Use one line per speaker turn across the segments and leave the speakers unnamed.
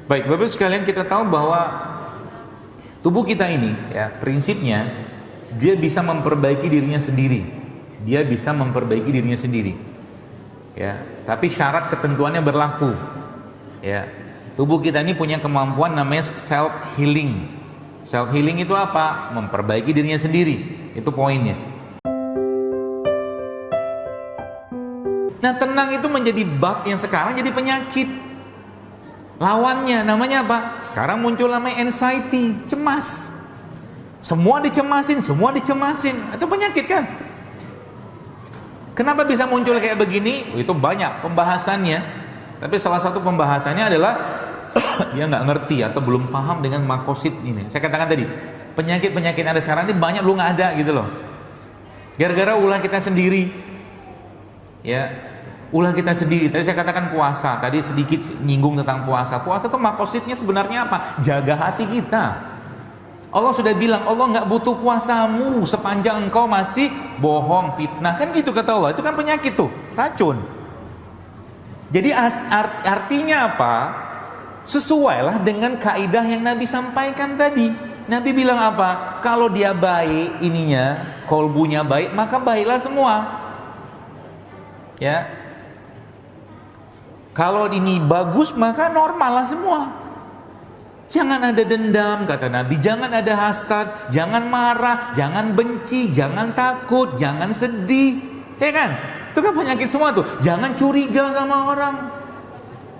Baik, Bapak sekalian, kita tahu bahwa tubuh kita ini, ya, prinsipnya dia bisa memperbaiki dirinya sendiri. Dia bisa memperbaiki dirinya sendiri. Ya, tapi syarat ketentuannya berlaku. Ya, tubuh kita ini punya kemampuan namanya self healing. Self healing itu apa? Memperbaiki dirinya sendiri. Itu poinnya. Nah, tenang itu menjadi bab yang sekarang jadi penyakit. Lawannya namanya apa? Sekarang muncul namanya anxiety, cemas. Semua dicemasin. Itu penyakit kan? Kenapa bisa muncul kayak begini? Itu banyak pembahasannya. Tapi salah satu pembahasannya adalah dia nggak ngerti atau belum paham dengan makosid ini. Saya katakan tadi, penyakit-penyakit ada sekarang ini banyak lu nggak ada gitu loh. Gara-gara ulah kita sendiri. Ya, ulah kita sendiri. Tadi saya katakan puasa. Tadi sedikit nyinggung tentang puasa. Puasa itu makosidnya sebenarnya apa? Jaga hati kita. Allah sudah bilang, Allah nggak butuh puasamu sepanjang engkau masih bohong, fitnah. Kan gitu kata Allah. Itu kan penyakit tuh, racun. Jadi artinya apa? Sesuailah dengan kaidah yang Nabi sampaikan tadi. Nabi bilang apa? Kalau dia baik ininya, kolbunya baik, maka baiklah semua. Ya. Kalau ini bagus, maka normal lah semua. Jangan ada dendam, kata Nabi. Jangan ada hasad, jangan marah, jangan benci, jangan takut, jangan sedih. Ya kan? Itu kan penyakit semua tuh. Jangan curiga sama orang.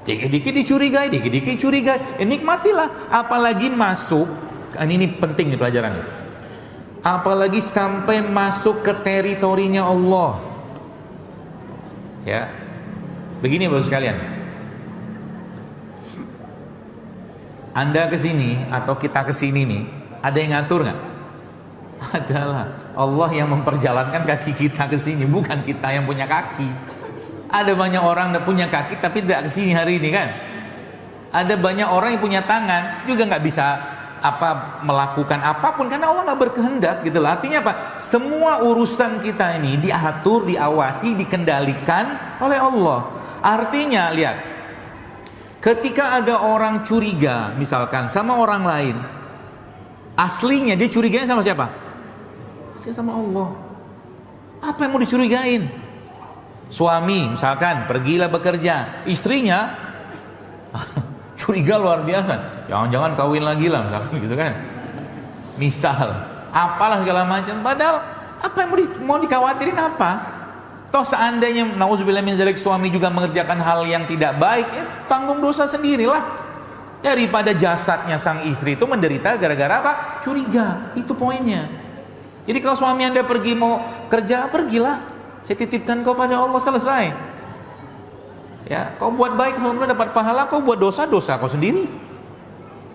Dikit-dikit dicurigai, dikit-dikit curigai. Nikmatilah. Apalagi masuk, ini penting nih pelajarannya. Apalagi sampai masuk ke teritorinya Allah. Ya. Begini Bapak sekalian. Anda ke sini atau kita ke sini nih, ada yang ngatur nggak? Adalah Allah yang memperjalankan kaki kita ke sini, bukan kita yang punya kaki. Ada banyak orang yang punya kaki tapi tidak ke sini hari ini kan? Ada banyak orang yang punya tangan juga nggak bisa melakukan apapun karena Allah nggak berkehendak gitu lah. Artinya apa? Semua urusan kita ini diatur, diawasi, dikendalikan oleh Allah. Artinya lihat, ketika ada orang curiga misalkan sama orang lain, aslinya dia curiganya sama siapa? Aslinya sama Allah. Apa yang mau dicurigain? Suami misalkan pergilah bekerja, istrinya curiga luar biasa, jangan-jangan kawin lagi lah misalkan gitu kan. Misal, apalah segala macam. Padahal apa yang mau dikhawatirin apa? Toh seandainya nauzubillah min zalik suami juga mengerjakan hal yang tidak baik, tanggung dosa sendirilah. Daripada jasadnya sang istri itu menderita gara-gara apa? Curiga. Itu poinnya. Jadi kalau suami Anda pergi mau kerja, pergilah. Saya titipkan kau pada Allah, selesai. Ya, kau buat baik semoga dapat pahala, kau buat dosa kau sendiri.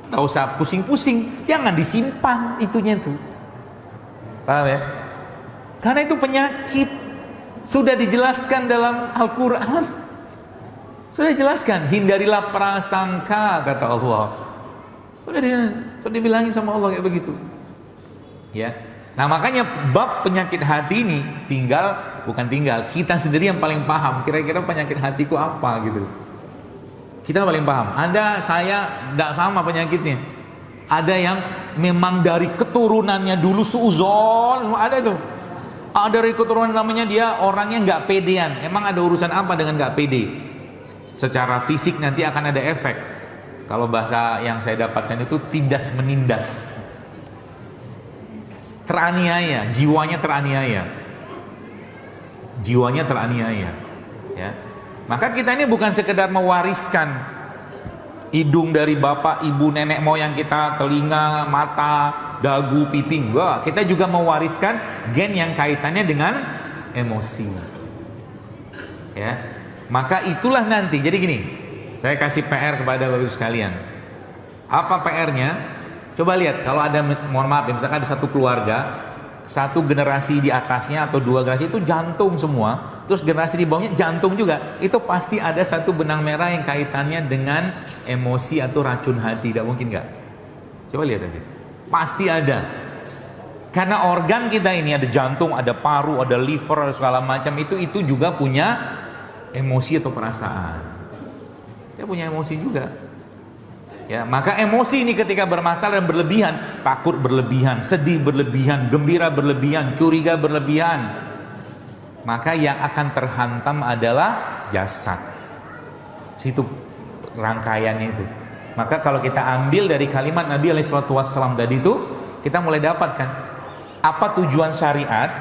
Gak usah pusing-pusing, jangan disimpan itunya tuh. Paham ya? Karena itu penyakit. Sudah dijelaskan dalam Al-Quran. Sudah dijelaskan, hindarilah prasangka, kata Allah. Sudah dibilangin sama Allah kayak begitu. Ya. Nah makanya bab penyakit hati ini bukan tinggal kita sendiri yang paling paham kira-kira penyakit hatiku apa gitu. Kita paling paham. Saya tidak sama penyakitnya. Ada yang memang dari keturunannya dulu suuzon, ada itu. Ada dari keturunan namanya dia orangnya nggak pedean. Emang ada urusan apa dengan nggak pede? Secara fisik nanti akan ada efek. Kalau bahasa yang saya dapatkan itu tindas menindas. Teraniaya, jiwanya teraniaya. Jiwanya teraniaya. Ya. Maka kita ini bukan sekedar mewariskan hidung dari bapak, ibu, nenek moyang kita, telinga, mata, dagu, pipi. Enggak, kita juga mewariskan gen yang kaitannya dengan emosi. Ya. Maka itulah nanti. Jadi gini, saya kasih PR kepada Bapak sekalian. Apa PR-nya? Coba lihat, kalau ada, mohon maaf ya, misalkan ada satu keluarga, satu generasi di atasnya atau dua generasi itu jantung semua, terus generasi di bawahnya jantung juga, itu pasti ada satu benang merah yang kaitannya dengan emosi atau racun hati. Tidak mungkin nggak? Coba lihat aja, pasti ada. Karena organ kita ini ada jantung, ada paru, ada liver, ada segala macam, itu juga punya emosi atau perasaan. Dia punya emosi juga. Ya, maka emosi ini ketika bermasalah dan berlebihan, takut berlebihan, sedih berlebihan, gembira berlebihan, curiga berlebihan, maka yang akan terhantam adalah jasad. Situ rangkaiannya itu. Maka kalau kita ambil dari kalimat Nabi SAW tadi itu, kita mulai dapatkan apa tujuan syariat.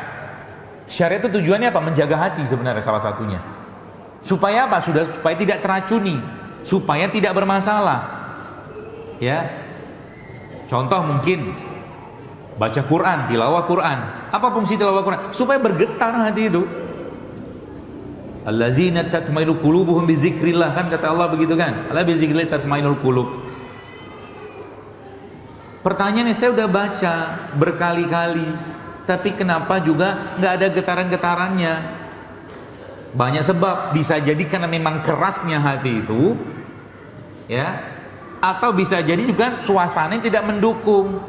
Syariat itu tujuannya apa? Menjaga hati sebenarnya salah satunya. Supaya apa? Supaya tidak teracuni, supaya tidak bermasalah. Ya, contoh mungkin baca Quran, tilawah Quran. Apa fungsi tilawah Quran? Supaya bergetar hati itu. Allazina tatmainu qulubuhum bi zikrillah, kan kata Allah begitu kan? Ala bi zikrillah tatmainul qulub. Pertanyaannya, saya udah baca berkali-kali, tapi kenapa juga nggak ada getaran-getarannya? Banyak sebab. Bisa jadi karena memang kerasnya hati itu, ya. Atau bisa jadi juga suasana yang tidak mendukung.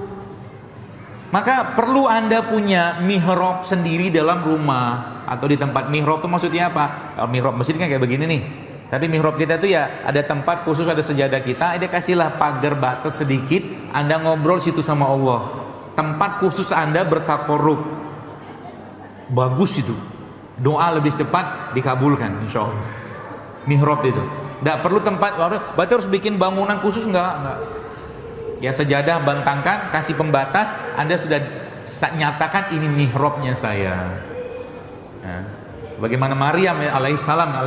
Maka perlu Anda punya mihrab sendiri dalam rumah atau di tempat. Mihrab itu maksudnya apa? Kalau mihrab masjid kan kayak begini nih. Tapi mihrab kita itu ya ada tempat khusus, ada sejadah kita, ada kasihlah pagar batas sedikit, Anda ngobrol situ sama Allah. Tempat khusus Anda bertakorup. Bagus itu. Doa lebih cepat dikabulkan insyaallah. Mihrab itu. Nggak perlu tempat, berarti harus bikin bangunan khusus, enggak. Ya sajadah bentangkan, kasih pembatas, Anda sudah nyatakan ini mihrabnya saya. Nah, bagaimana Maryam alaihissalam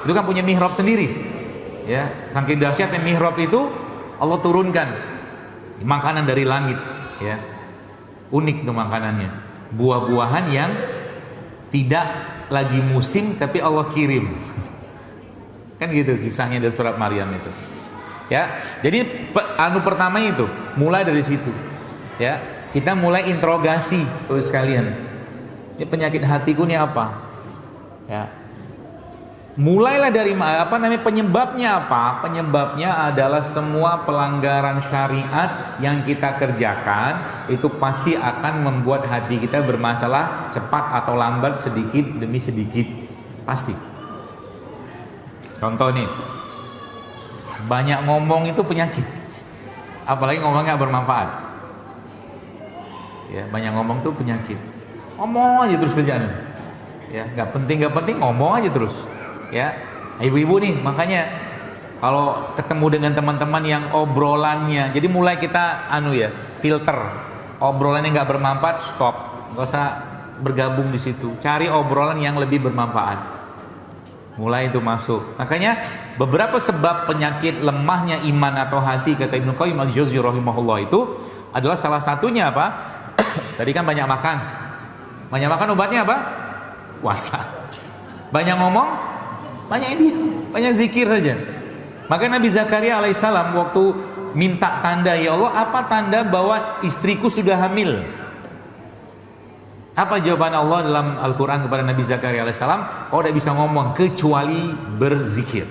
itu kan punya mihrab sendiri. Ya, saking dahsyatnya mihrab itu Allah turunkan makanan dari langit. Ya, unik tuh makanannya. Buah-buahan yang tidak lagi musim tapi Allah kirim. Kan gitu kisahnya dari surat Maryam itu. Ya, jadi pertama itu mulai dari situ. Ya, kita mulai interogasi terus sekalian. Ini penyakit hatiku ini apa? Ya. Mulailah dari penyebabnya apa? Penyebabnya adalah semua pelanggaran syariat yang kita kerjakan itu pasti akan membuat hati kita bermasalah cepat atau lambat, sedikit demi sedikit. Pasti. Contoh nih, banyak ngomong itu penyakit, apalagi ngomong nggak bermanfaat. Ya, banyak ngomong itu penyakit. Ngomong aja terus kerjaan. Ya, nggak penting ngomong aja terus. Ya, ibu-ibu nih, makanya kalau ketemu dengan teman-teman yang obrolannya, jadi mulai kita filter. Obrolannya nggak bermanfaat, stop. Nggak usah bergabung di situ. Cari obrolan yang lebih bermanfaat. Mulai itu masuk. Makanya beberapa sebab penyakit lemahnya iman atau hati, kata Ibnu Qayyim al-Jauziyah rahimahullah, itu adalah salah satunya apa? Tadi kan banyak makan. Banyak makan obatnya apa? Puasa. Banyak ngomong, banyak diam, banyak zikir saja. Maka Nabi Zakaria alaihissalam waktu minta tanda, ya Allah, apa tanda bahwa istriku sudah hamil? Apa jawaban Allah dalam Al-Quran kepada Nabi Zakaria alaihissalam? Kau tidak bisa ngomong kecuali berzikir.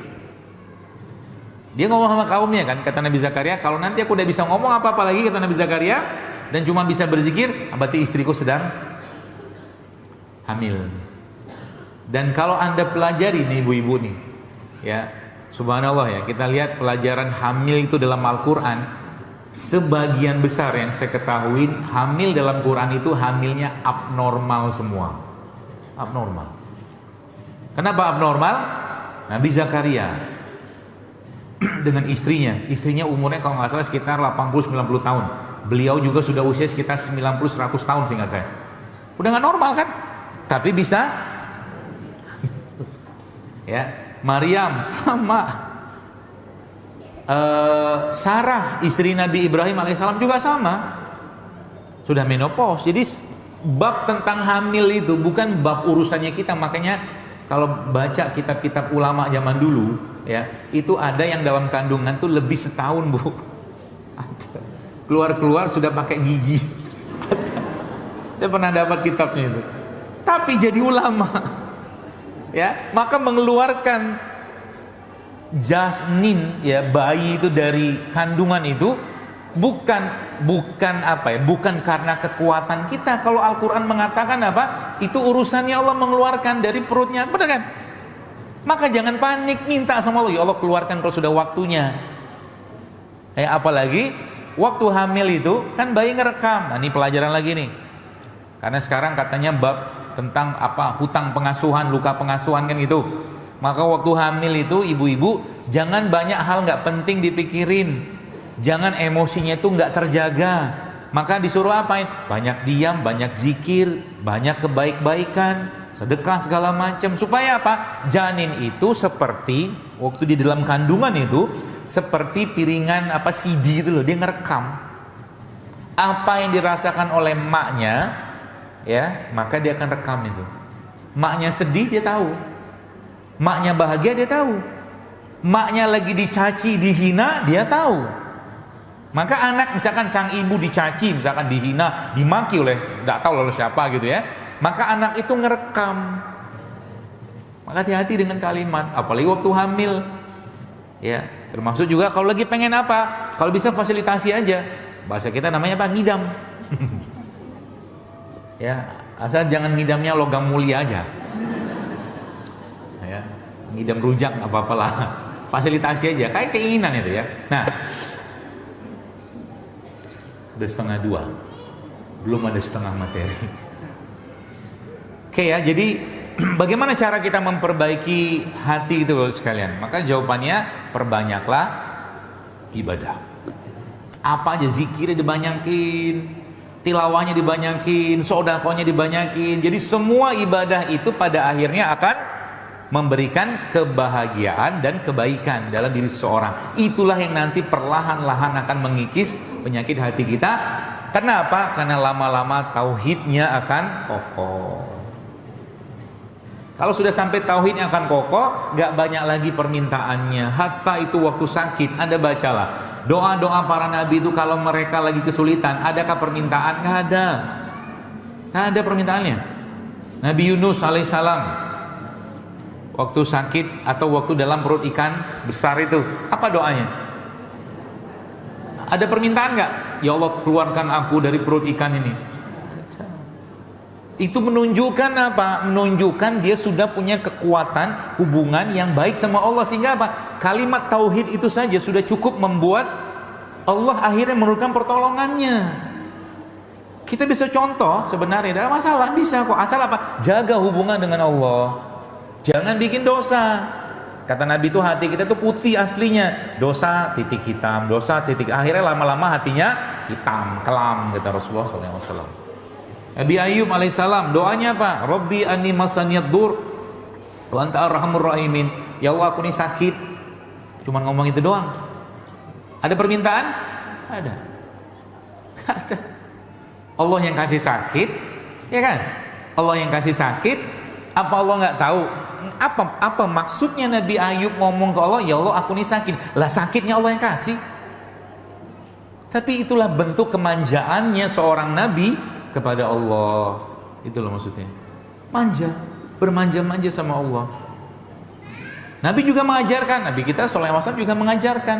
Dia ngomong sama kaumnya kan, kata Nabi Zakaria, kalau nanti aku tidak bisa ngomong apa-apa lagi, kata Nabi Zakaria, dan cuma bisa berzikir, berarti istriku sedang hamil. Dan kalau Anda pelajari nih ibu-ibu nih, ya subhanallah ya, kita lihat pelajaran hamil itu dalam Al-Quran. Sebagian besar yang saya ketahui hamil dalam Quran itu hamilnya abnormal semua. Abnormal. Kenapa abnormal? Nabi Zakaria dengan istrinya umurnya kalau nggak salah sekitar 80-90 tahun. Beliau juga sudah usia sekitar 90-100 tahun seingat saya. Udah nggak normal kan? Tapi bisa. Ya, Maryam sama. Sarah istri Nabi Ibrahim alaihissalam juga sama, sudah menopause. Jadi bab tentang hamil itu bukan bab urusannya kita. Makanya kalau baca kitab-kitab ulama zaman dulu, ya itu ada yang dalam kandungan tuh lebih setahun, Bu. Ada. Keluar sudah pakai gigi. Ada. Saya pernah dapat kitabnya itu. Tapi jadi ulama, ya maka mengeluarkan janin, ya bayi itu dari kandungan itu bukan karena kekuatan kita. Kalau Al-Quran mengatakan apa? Itu urusannya Allah mengeluarkan dari perutnya, benar kan? Maka jangan panik, minta sama Allah, ya Allah keluarkan kalau sudah waktunya. Apalagi waktu hamil itu kan bayi ngerekam. Nah, ini pelajaran lagi nih. Karena sekarang katanya bab tentang apa, hutang pengasuhan, luka pengasuhan kan gitu. Maka waktu hamil itu ibu-ibu jangan banyak hal nggak penting dipikirin. Jangan emosinya itu nggak terjaga. Maka disuruh apain? Banyak diam, banyak zikir, banyak kebaik-baikan, sedekah segala macam. Supaya apa? Janin itu seperti waktu di dalam kandungan itu seperti piringan apa CD itu loh, dia ngerekam apa yang dirasakan oleh emaknya, ya, maka dia akan rekam itu. Maknya sedih dia tahu, maknya bahagia dia tahu, maknya lagi dicaci dihina dia tahu. Maka anak misalkan sang ibu dicaci, misalkan dihina, dimaki oleh nggak tahu oleh siapa gitu ya, maka anak itu ngerekam. Maka hati-hati dengan kalimat, apalagi waktu hamil, ya. Termasuk juga kalau lagi pengen apa, kalau bisa fasilitasi aja. Bahasa kita namanya apa? Ngidam. Ya, asal jangan ngidamnya logam mulia aja. Ya, ngidam rujak nggak apa-apalah. Fasilitasi aja, kayak keinginan itu ya. Nah, udah 1:30, belum ada setengah materi. Oke ya, jadi bagaimana cara kita memperbaiki hati itu loh sekalian? Maka jawabannya perbanyaklah ibadah. Apa aja, zikirnya dibanyakin, tilawahnya dibanyakin, sodakohnya dibanyakin. Jadi semua ibadah itu pada akhirnya akan memberikan kebahagiaan dan kebaikan dalam diri seseorang. Itulah yang nanti perlahan-lahan akan mengikis penyakit hati kita. Kenapa? Karena lama-lama tauhidnya akan kokoh. Kalau sudah sampai tauhidnya akan kokoh, gak banyak lagi permintaannya. Hatta itu waktu sakit, Anda bacalah doa-doa para nabi itu kalau mereka lagi kesulitan, adakah permintaan? Gak ada. Gak ada permintaannya. Nabi Yunus alaihissalam waktu sakit atau waktu dalam perut ikan besar itu, apa doanya? Ada permintaan nggak? Ya Allah, keluarkan aku dari perut ikan ini. Itu menunjukkan apa? Menunjukkan dia sudah punya kekuatan hubungan yang baik sama Allah. Sehingga apa? Kalimat tauhid itu saja sudah cukup membuat Allah akhirnya menurunkan pertolongannya. Kita bisa contoh sebenarnya, tidak masalah, bisa kok. Asal apa? Jaga hubungan dengan Allah. Jangan bikin dosa. Kata Nabi itu hati kita itu putih aslinya, dosa titik hitam, dosa titik, akhirnya lama-lama hatinya hitam, kelam, kata Rasulullah SAW. Nabi Ayub alaihissalam doanya apa? Rabbi anni masaniyad dur wa anta arhamur rahimin. Ya Allah, aku ini sakit. Cuman ngomong itu doang. Ada permintaan? Ada. Ada. Allah yang kasih sakit, ya kan? Allah yang kasih sakit. Apa Allah nggak tahu? Apa maksudnya Nabi Ayub ngomong ke Allah, ya Allah aku ini sakit. Lah sakitnya Allah yang kasih. Tapi itulah bentuk kemanjaannya seorang Nabi kepada Allah. Itulah maksudnya. Manja, bermanja-manja sama Allah. Nabi juga mengajarkan, Nabi kita sallallahu alaihi wasallam juga mengajarkan,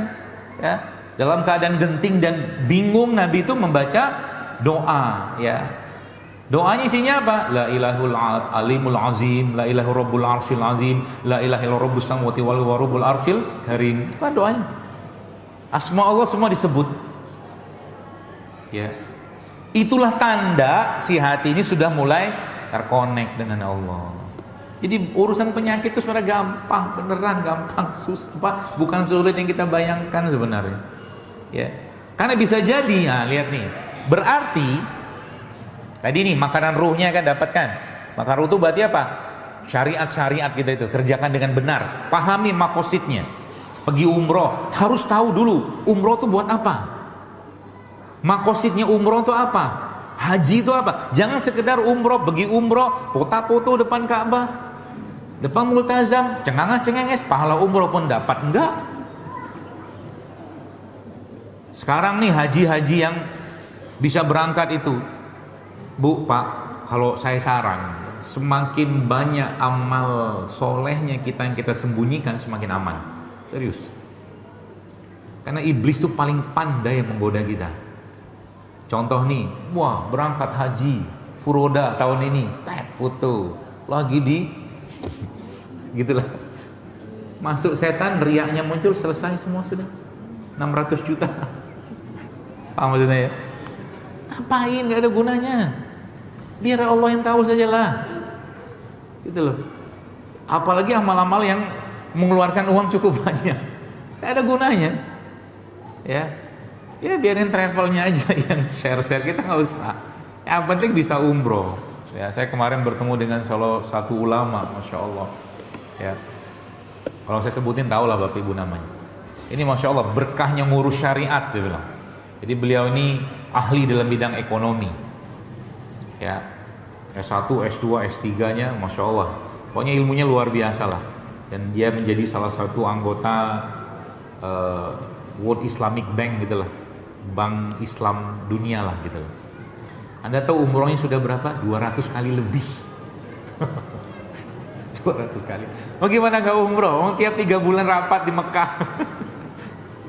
ya. Dalam keadaan genting dan bingung Nabi itu membaca doa, ya. Doanya isinya apa? La ilahul alimul azim, la ilahu rabbul arsyil azim, la ilaha illa rabbus samawati wal rabbul arsyil karim. Apa doanya? Asma Allah semua disebut. Ya. Itulah tanda si hati ini sudah mulai terkonek dengan Allah. Jadi urusan penyakit itu sebenarnya gampang, beneran gampang, susah apa? Bukan sulit yang kita bayangkan sebenarnya. Ya. Karena bisa jadi, nah lihat nih. Berarti tadi nih makanan ruhnya kan dapatkan. Makanan ruh itu berarti apa? Syariat-syariat kita itu kerjakan dengan benar. Pahami makosidnya. Pergi umroh harus tahu dulu umroh itu buat apa. Makosidnya umroh itu apa? Haji itu apa? Jangan sekedar umroh, pergi umroh, foto-foto depan Ka'bah, depan Multazam, cenganges-cengenges, pahala umroh pun dapat. Enggak. Sekarang nih haji-haji yang bisa berangkat itu, Bu, Pak, kalau saya saran, semakin banyak amal solehnya kita yang kita sembunyikan, semakin aman. Serius. Karena iblis itu paling pandai menggoda kita. Contoh nih, wah berangkat haji, furoda tahun ini, foto, lagi di, gitulah. Masuk setan, riaknya muncul, selesai semua sudah. 600 juta. Paham maksudnya ya? Ngapain, gak ada gunanya. Biar Allah yang tahu sajalah. Gitu loh. Apalagi amal-amal yang mengeluarkan uang cukup banyak, gak ada gunanya. Ya biarin travelnya aja yang share-share, kita nggak usah. Yang penting bisa umroh. Ya, saya kemarin bertemu dengan salah satu ulama, masya Allah. Ya, kalau saya sebutin tahu lah bapak ibu namanya. Ini masya Allah berkahnya ngurus syariat, dia bilang. Jadi beliau ini ahli dalam bidang ekonomi. Ya, S1, S2, S3-nya, masya Allah. Pokoknya ilmunya luar biasa lah. Dan dia menjadi salah satu anggota World Islamic Bank gitulah, Bank Islam Dunia lah gitu. Anda tahu umrohnya sudah berapa? 200 kali lebih. 200 kali. Oh gimana gak umroh? Oh, tiap 3 bulan rapat di Mekah.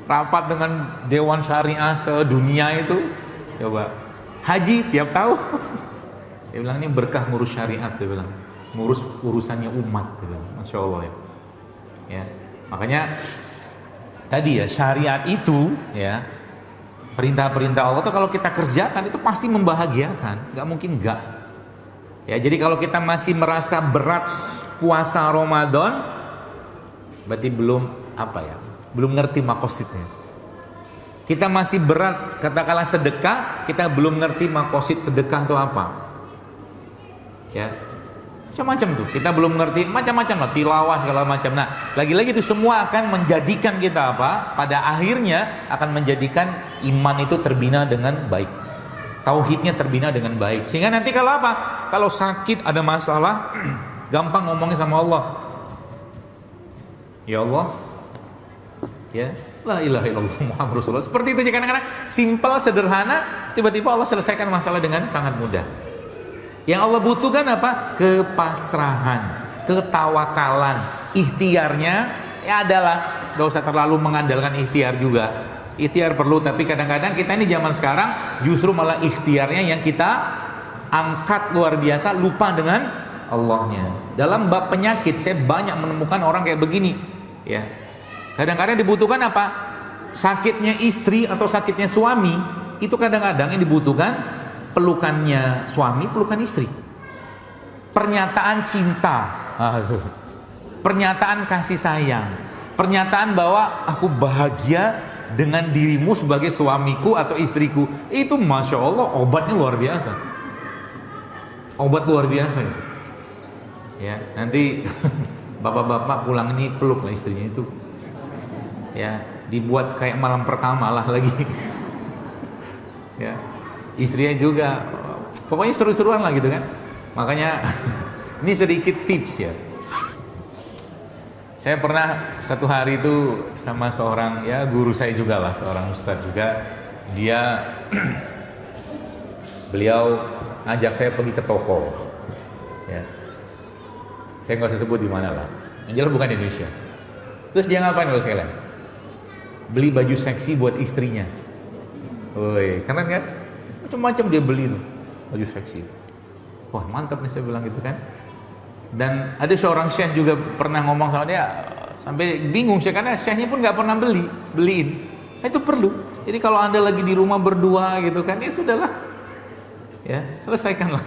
Rapat dengan Dewan Syariah sedunia itu. Coba. Haji tiap tahun. Dia bilang ini berkah ngurus syariat, dia bilang. Ngurus urusannya umat, dia bilang. Masya Allah ya. Ya. Makanya tadi ya, syariat itu ya, perintah-perintah Allah tuh kalau kita kerjakan itu pasti membahagiakan, nggak mungkin nggak. Ya, jadi kalau kita masih merasa berat puasa Ramadan, berarti belum belum ngerti makosidnya. Kita masih berat katakanlah sedekah, kita belum ngerti makosid sedekah itu apa. Ya, macam-macam tuh, kita belum ngerti macam-macam lah, tilawah segala macam. Nah, lagi-lagi itu semua akan menjadikan kita apa? Pada akhirnya akan menjadikan iman itu terbina dengan baik, tauhidnya terbina dengan baik. Sehingga nanti kalau apa? Kalau sakit ada masalah, gampang ngomongnya sama Allah. Ya Allah, ya la ilaha illallah Muhammad Rasulullah. Seperti itu aja, kadang-kadang simpel, sederhana, tiba-tiba Allah selesaikan masalah dengan sangat mudah. Yang Allah butuhkan apa? Kepasrahan, ketawakalan, ikhtiarnya ya adalah, gak usah terlalu mengandalkan ikhtiar juga. Ikhtiar perlu, tapi kadang-kadang kita ini zaman sekarang justru malah ikhtiarnya yang kita angkat luar biasa, lupa dengan Allahnya. Dalam bab penyakit saya banyak menemukan orang kayak begini. Ya, kadang-kadang dibutuhkan apa? Sakitnya istri atau sakitnya suami itu kadang-kadang yang dibutuhkan pelukannya suami, pelukan istri, pernyataan cinta, pernyataan kasih sayang, pernyataan bahwa aku bahagia dengan dirimu sebagai suamiku atau istriku. Itu masya Allah obatnya luar biasa, obat luar biasa itu. Ya, nanti bapak-bapak pulang ini peluklah istrinya itu. Ya, dibuat kayak malam pertama lah lagi. Ya, istrinya juga, pokoknya seru-seruan lah gitu kan. Makanya ini sedikit tips ya. Saya pernah satu hari itu sama seorang ya guru saya juga lah, seorang ustadz juga. Dia beliau ngajak saya pergi ke toko. Ya, saya nggak usah sebut di mana lah. Yang jelas bukan di Indonesia. Terus dia ngapain kalau sekalian? Beli baju seksi buat istrinya. Woi, keren kan? Macam-macam dia beli tuh baju seksi. Wah mantap nih, saya bilang gitu kan. Dan ada seorang syekh juga pernah ngomong sama dia, sampai bingung sih karena syekhnya pun nggak pernah beliin. Nah, itu perlu. Jadi kalau anda lagi di rumah berdua gitu kan, ya sudahlah, ya selesaikanlah.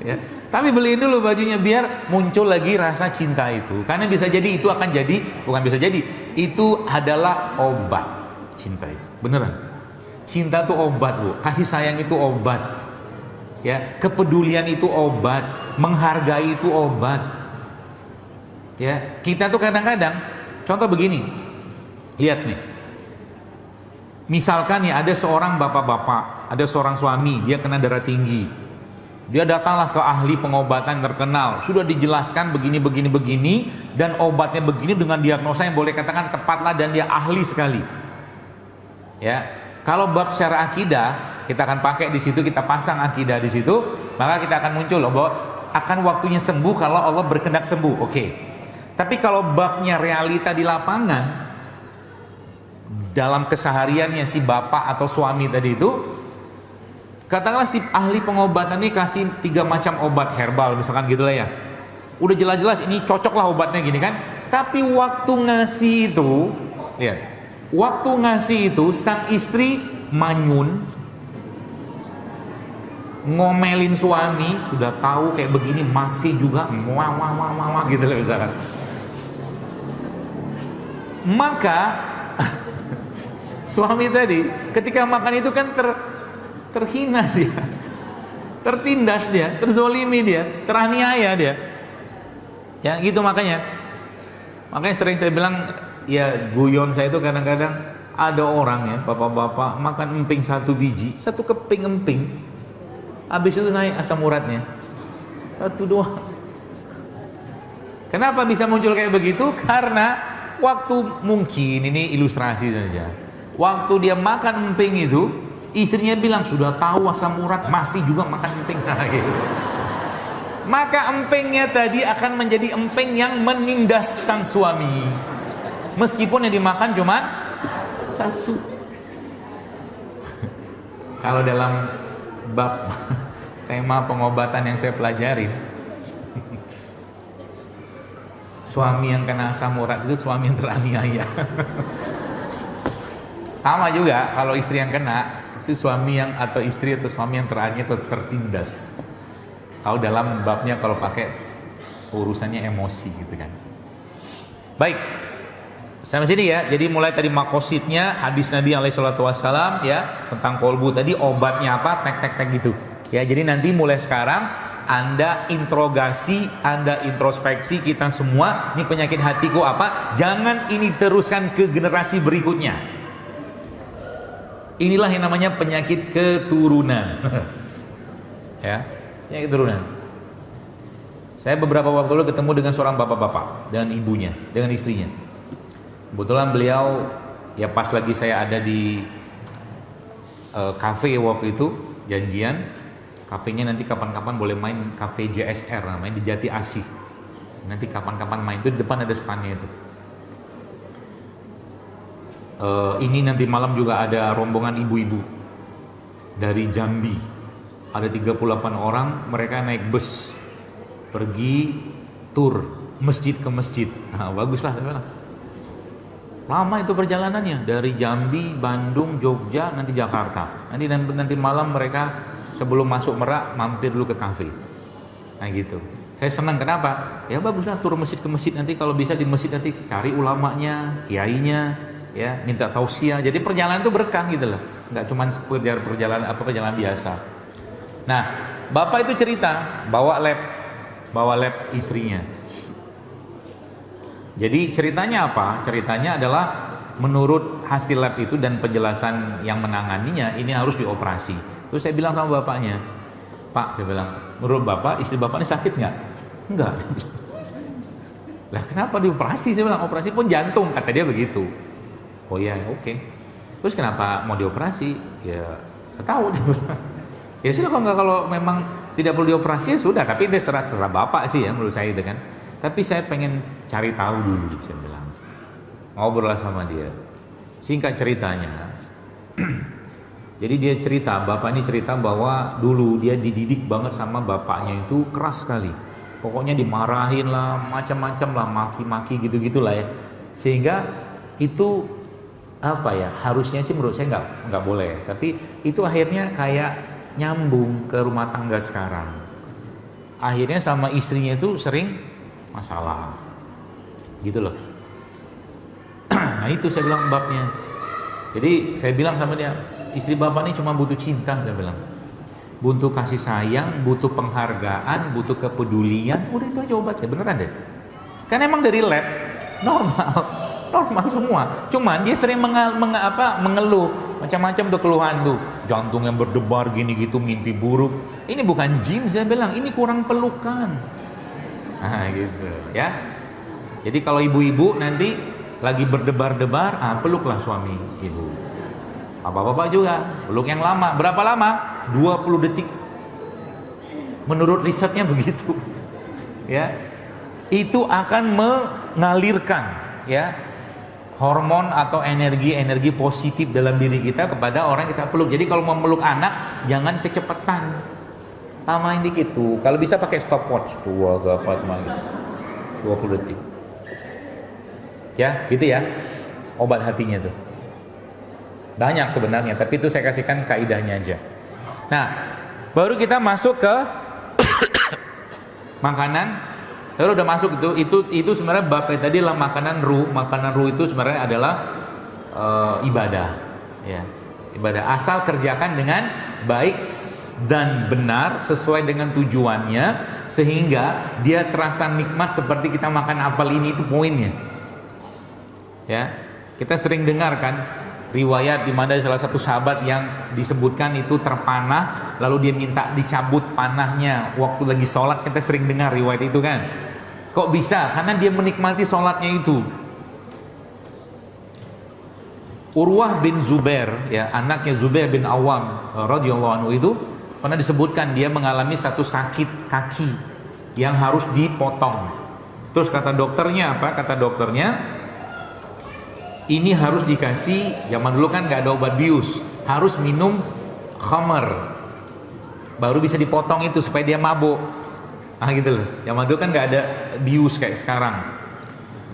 Ya, tapi beliin dulu bajunya biar muncul lagi rasa cinta itu. Karena bisa jadi itu akan jadi, bukan bisa jadi, itu adalah obat cinta itu. Beneran. Cinta itu obat, Bu. Kasih sayang itu obat. Ya, kepedulian itu obat, menghargai itu obat. Ya, kita tuh kadang-kadang contoh begini. Lihat nih. Misalkan nih ada seorang bapak-bapak, ada seorang suami, dia kena darah tinggi. Dia datanglah ke ahli pengobatan terkenal, sudah dijelaskan begini dan obatnya begini dengan diagnosa yang boleh katakan tepatlah dan dia ahli sekali. Ya. Kalau bab secara akidah kita akan pakai di situ, kita pasang akidah di situ, maka kita akan muncul loh bahwa akan waktunya sembuh kalau Allah berkehendak sembuh. Oke. Tapi kalau babnya realita di lapangan, dalam kesehariannya si bapak atau suami tadi itu, katakanlah si ahli pengobatan ini kasih 3 macam obat herbal misalkan gitu lah ya. Udah jelas-jelas ini cocok lah obatnya gini kan. Tapi waktu ngasih itu, lihat, Waktu ngasih itu sang istri manyun, ngomelin suami, sudah tahu kayak begini masih juga wah wah wah wah, wah gitu loh misalkan. Maka suami tadi ketika makan itu kan terhina dia, tertindas dia, terzolimi dia, teraniaya dia. Ya gitu makanya sering saya bilang, ya guyon saya itu kadang-kadang ada orang ya, bapak-bapak makan emping 1 biji, 1 keping emping, habis itu naik asam uratnya 1 doang. Kenapa bisa muncul kayak begitu? Karena waktu, mungkin ini ilustrasi saja, waktu dia makan emping itu, istrinya bilang sudah tahu asam urat masih juga makan emping. Nah, gitu. Maka empingnya tadi akan menjadi emping yang menindas sang suami, meskipun yang dimakan cuma 1. Kalau dalam bab tema pengobatan yang saya pelajarin, suami yang kena asam urat itu suami yang teraniaya. Sama juga kalau istri yang kena, itu suami yang atau istri atau suami yang teraniaya atau tertindas. Kalau dalam babnya kalau pakai urusannya emosi gitu kan. Baik, sampai sini ya. Jadi mulai tadi makosidnya, hadis Nabi SAW ya tentang kolbu tadi, obatnya apa, tek gitu. Ya, jadi nanti mulai sekarang Anda interogasi, Anda introspeksi kita semua, ini penyakit hatiku apa? Jangan ini teruskan ke generasi berikutnya. Inilah yang namanya penyakit keturunan. Ya, penyakit keturunan. Saya beberapa waktu lalu ketemu dengan seorang bapak-bapak dengan ibunya, dengan istrinya. Kebetulan beliau ya pas lagi saya ada di kafe waktu itu, janjian kafenya nanti kapan-kapan boleh main, kafe JSR namanya, di Jati Asih. Nanti kapan-kapan main, itu di depan ada standnya itu. Ini nanti malam juga ada rombongan ibu-ibu dari Jambi, ada 38 orang, mereka naik bus pergi tur masjid ke masjid. Nah, baguslah saya bilang. Lama itu perjalanannya, dari Jambi, Bandung, Jogja, nanti Jakarta. Nanti malam mereka sebelum masuk Merak mampir dulu ke kafe. Nah gitu. Saya senang, kenapa? Ya baguslah tur masjid ke masjid, nanti kalau bisa di masjid nanti cari ulamanya, kiainya, ya minta tausiah. Jadi perjalanan itu berkah gitu loh. Enggak cuma perjalanan biasa. Nah, bapak itu cerita bawa lab istrinya. Jadi ceritanya apa? Ceritanya adalah menurut hasil lab itu dan penjelasan yang menanganinya, ini harus dioperasi. Terus saya bilang sama bapaknya, Pak, saya bilang, menurut bapak, istri bapak ini sakit nggak? Enggak. Lah kenapa dioperasi? Saya bilang, operasi pun jantung, kata dia begitu. Oh iya, oke. Terus kenapa mau dioperasi? Ya, nggak tahu. Ya sudah, kalau memang tidak perlu dioperasi ya sudah. Tapi itu serah bapak sih ya, menurut saya itu kan. Tapi saya pengen cari tahu dulu, saya bilang. Ngobrol sama dia. Singkat ceritanya, jadi dia cerita, bapak ini cerita bahwa dulu dia dididik banget sama bapaknya itu keras sekali. Pokoknya dimarahin lah, macam-macam lah, maki-maki gitu-gitulah ya. Sehingga itu apa ya? Harusnya sih menurut saya nggak boleh. Tapi itu akhirnya kayak nyambung ke rumah tangga sekarang. Akhirnya sama istrinya itu sering masalah gitu loh. Nah itu saya bilang babnya. Jadi saya bilang sama dia, istri bapak ini cuma butuh cinta, saya bilang, butuh kasih sayang, butuh penghargaan, butuh kepedulian, udah itu aja obatnya, beneran deh. Kan emang dari lab normal semua, cuman dia sering mengeluh macam-macam tuh keluhan tuh, jantung yang berdebar gini gitu, mimpi buruk. Ini bukan jin, saya bilang, ini kurang pelukan. Nah gitu ya. Jadi kalau ibu-ibu nanti lagi berdebar-debar, peluklah suami ibu. Bapak-bapak juga peluk yang lama. Berapa lama? 20 detik. Menurut risetnya begitu. Ya. Itu akan mengalirkan ya hormon atau energi positif dalam diri kita kepada orang yang kita peluk. Jadi kalau mau meluk anak jangan kecepatan. Tamain dikit tuh, kalau bisa pakai stopwatch tuh, agak apa gitu. 20 detik. Ya, gitu ya. Obat hatinya tuh. Banyak sebenarnya, tapi itu saya kasihkan kaidahnya aja. Nah, baru kita masuk ke makanan. Kalau udah masuk itu sebenarnya bab tadi adalah makanan ruh. Makanan ruh itu sebenarnya adalah ibadah, ya. Ibadah asal kerjakan dengan baik dan benar sesuai dengan tujuannya, sehingga dia terasa nikmat seperti kita makan apel ini. Itu poinnya, ya. Kita sering dengar kan riwayat di mana salah satu sahabat yang disebutkan itu terpanah, lalu dia minta dicabut panahnya waktu lagi sholat. Kita sering dengar riwayat itu kan. Kok bisa? Karena dia menikmati sholatnya itu. Urwah bin Zubair, ya, anaknya Zubair bin Awam radhiyallahu anhu itu pernah disebutkan dia mengalami satu sakit kaki yang harus dipotong. Terus kata dokternya apa? Kata dokternya, ini harus dikasih, zaman dulu kan gak ada obat bius, harus minum khamar baru bisa dipotong itu supaya dia mabuk. Gitu loh. Zaman dulu kan gak ada bius kayak sekarang.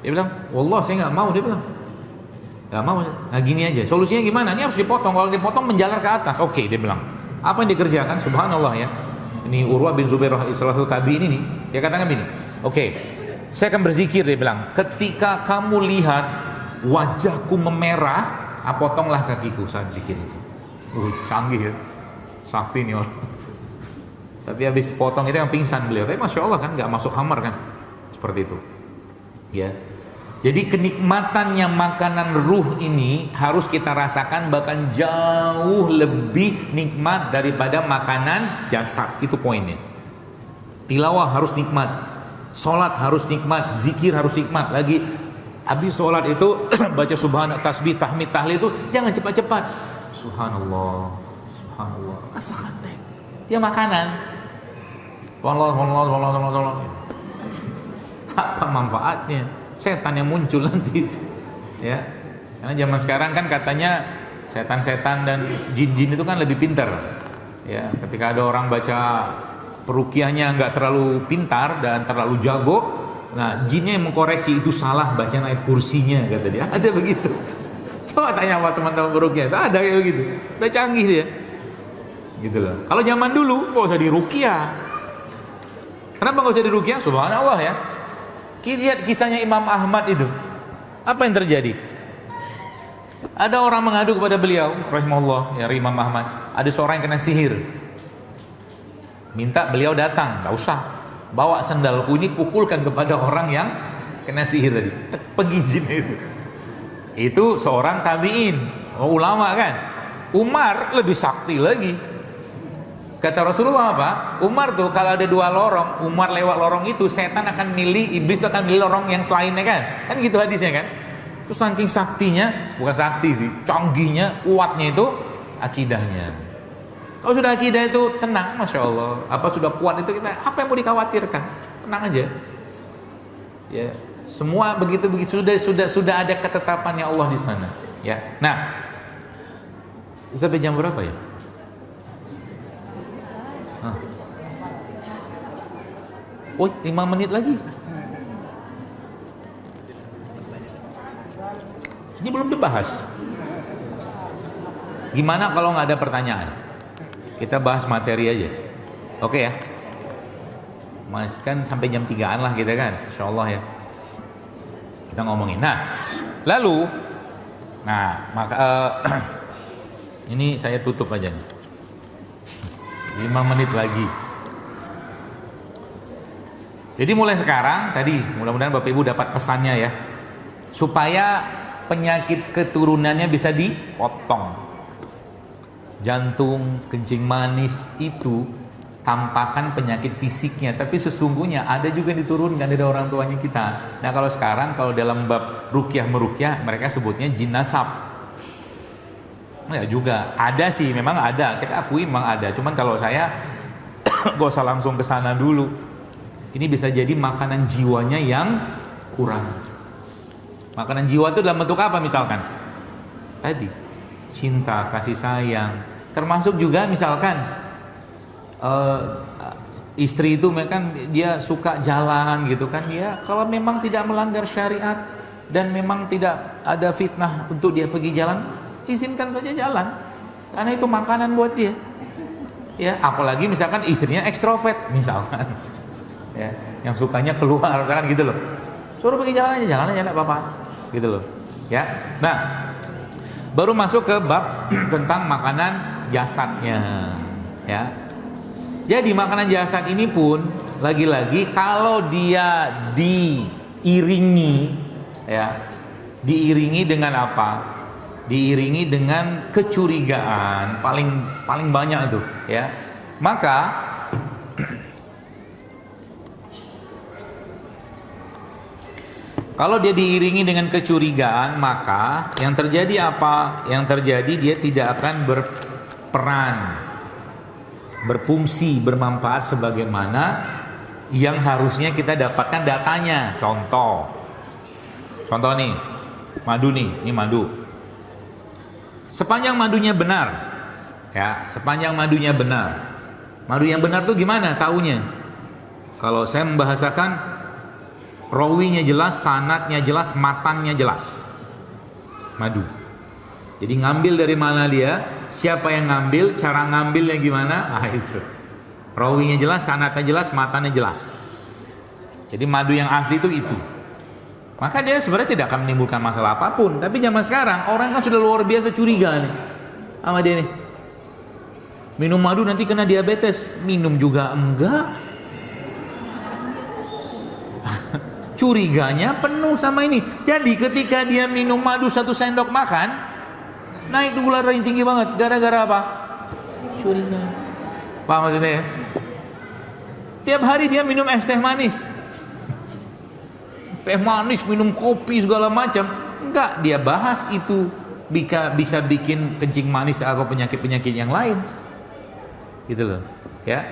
Dia bilang, wallah saya gak mau. Dia bilang, gak mau. Nah gini aja, solusinya gimana? Ini harus dipotong, kalau dipotong menjalar ke atas. Oke, dia bilang. Apa yang dikerjakan? Subhanallah ya. Ini Urwah bin Zubair, salah satu tabi'in ini, dia katakan begini, oke, saya akan berzikir, dia bilang, ketika kamu lihat wajahku memerah, potonglah kakiku saat zikir itu. Canggih ya, sakti nih orang. Tapi habis potong itu yang pingsan beliau. Tapi masya Allah kan, nggak masuk kamar kan, seperti itu. Ya, jadi kenikmatannya makanan ruh ini harus kita rasakan, bahkan jauh lebih nikmat daripada makanan jasad. Itu poinnya. Tilawah harus nikmat, sholat harus nikmat, zikir harus nikmat. Lagi habis sholat itu baca subhanallah, tasbih, tahmid, tahlil itu jangan cepat-cepat. Subhanallah, subhanallah, rasakan teh. Dia makanan. Allah. Apa manfaatnya? Setan yang muncul nanti itu. Ya. Karena zaman sekarang kan katanya setan-setan dan jin-jin itu kan lebih pintar. Ya, ketika ada orang baca perukiahnya nggak terlalu pintar dan terlalu jago, nah jinnya yang mengkoreksi, itu salah bacaan ayat kursinya, kata dia. Ada begitu. Coba tanya sama teman-teman perukiah, itu ada kayak begitu. Udah canggih dia. Gitu loh. Kalau zaman dulu nggak usah dirukiah. Kenapa nggak usah dirukiah? Subhanallah ya. Lihat kisahnya Imam Ahmad itu. Apa yang terjadi? Ada orang mengadu kepada beliau, rahimahullah, ya Imam Ahmad. Ada seorang yang kena sihir. Minta beliau datang, nggak usah. Bawa sandalku ini, pukulkan kepada orang yang kena sihir tadi. Pergi jin itu. Itu seorang tabi'in, ulama kan. Umar lebih sakti lagi. Kata Rasulullah apa? Umar tuh kalau ada dua lorong, Umar lewat lorong itu, setan akan milih, iblis akan milih lorong yang selainnya kan? Kan gitu hadisnya kan? Terus saking saktinya, bukan sakti sih, canggihnya, kuatnya itu akidahnya. Kalau sudah akidah itu tenang, masya Allah. Apa sudah kuat itu kita, apa yang mau dikhawatirkan? Tenang aja. Ya, semua begitu sudah ada ketetapannya Allah di sana. Ya, nah, sampai jam berapa ya? Oh, 5 menit lagi. Ini belum dibahas. Gimana kalau nggak ada pertanyaan? Kita bahas materi aja. Oke ya? Mas kan sampai jam 3-an lah kita kan, insyaallah ya. Kita ngomongin. Nah, lalu, ini saya tutup aja nih. 5 menit lagi. Jadi mulai sekarang, tadi mudah-mudahan Bapak Ibu dapat pesannya ya, supaya penyakit keturunannya bisa dipotong. Jantung, kencing manis itu tampakan penyakit fisiknya, tapi sesungguhnya ada juga yang diturunkan dari orang tuanya kita. Nah kalau sekarang, kalau dalam bab rukyah merukyah, mereka sebutnya jin nasab. Ya juga ada sih, memang ada, kita akui memang ada. Cuman kalau saya gak usah langsung ke sana dulu. Ini bisa jadi makanan jiwanya yang kurang. Makanan jiwa itu dalam bentuk apa misalkan? Tadi cinta, kasih sayang. Termasuk juga misalkan istri itu kan dia suka jalan gitu kan, dia kalau memang tidak melanggar syariat dan memang tidak ada fitnah untuk dia pergi jalan, izinkan saja jalan, karena itu makanan buat dia. Ya, apalagi misalkan istrinya ekstrovert misalkan, ya, yang sukanya keluar, kan gitu loh. Suruh pergi jalan aja enggak apa-apa, gitu loh. Ya, nah, baru masuk ke bab tentang makanan jasadnya. Ya, jadi makanan jasad ini pun lagi-lagi kalau dia diiringi, ya, diiringi dengan apa? Diiringi dengan kecurigaan, paling banyak itu, ya. Maka kalau dia diiringi dengan kecurigaan, maka yang terjadi apa? Yang terjadi dia tidak akan berperan, berfungsi, bermanfaat sebagaimana yang harusnya kita dapatkan datanya. Contoh nih, madu nih, ini madu. Sepanjang madunya benar, ya, sepanjang madunya benar. Madu yang benar tuh gimana taunya? Kalau saya membahasakan, rawinya jelas, sanadnya jelas, matannya jelas. Madu. Jadi ngambil dari mana dia, siapa yang ngambil, cara ngambilnya gimana, itu. Rawinya jelas, sanadnya jelas, matannya jelas. Jadi madu yang asli itu. Maka dia sebenarnya tidak akan menimbulkan masalah apapun. Tapi zaman sekarang orang kan sudah luar biasa curiga nih sama dia nih. Minum madu nanti kena diabetes, minum juga enggak. Curiganya penuh sama ini. Jadi ketika dia minum madu 1 sendok makan, naik gula darah tinggi banget. Gara-gara apa? Curiga. Paham maksudnya ya? Tiap hari dia minum es teh manis, minum kopi segala macam. Enggak, dia bahas itu bisa bikin kencing manis atau penyakit-penyakit yang lain. Gitu loh, ya.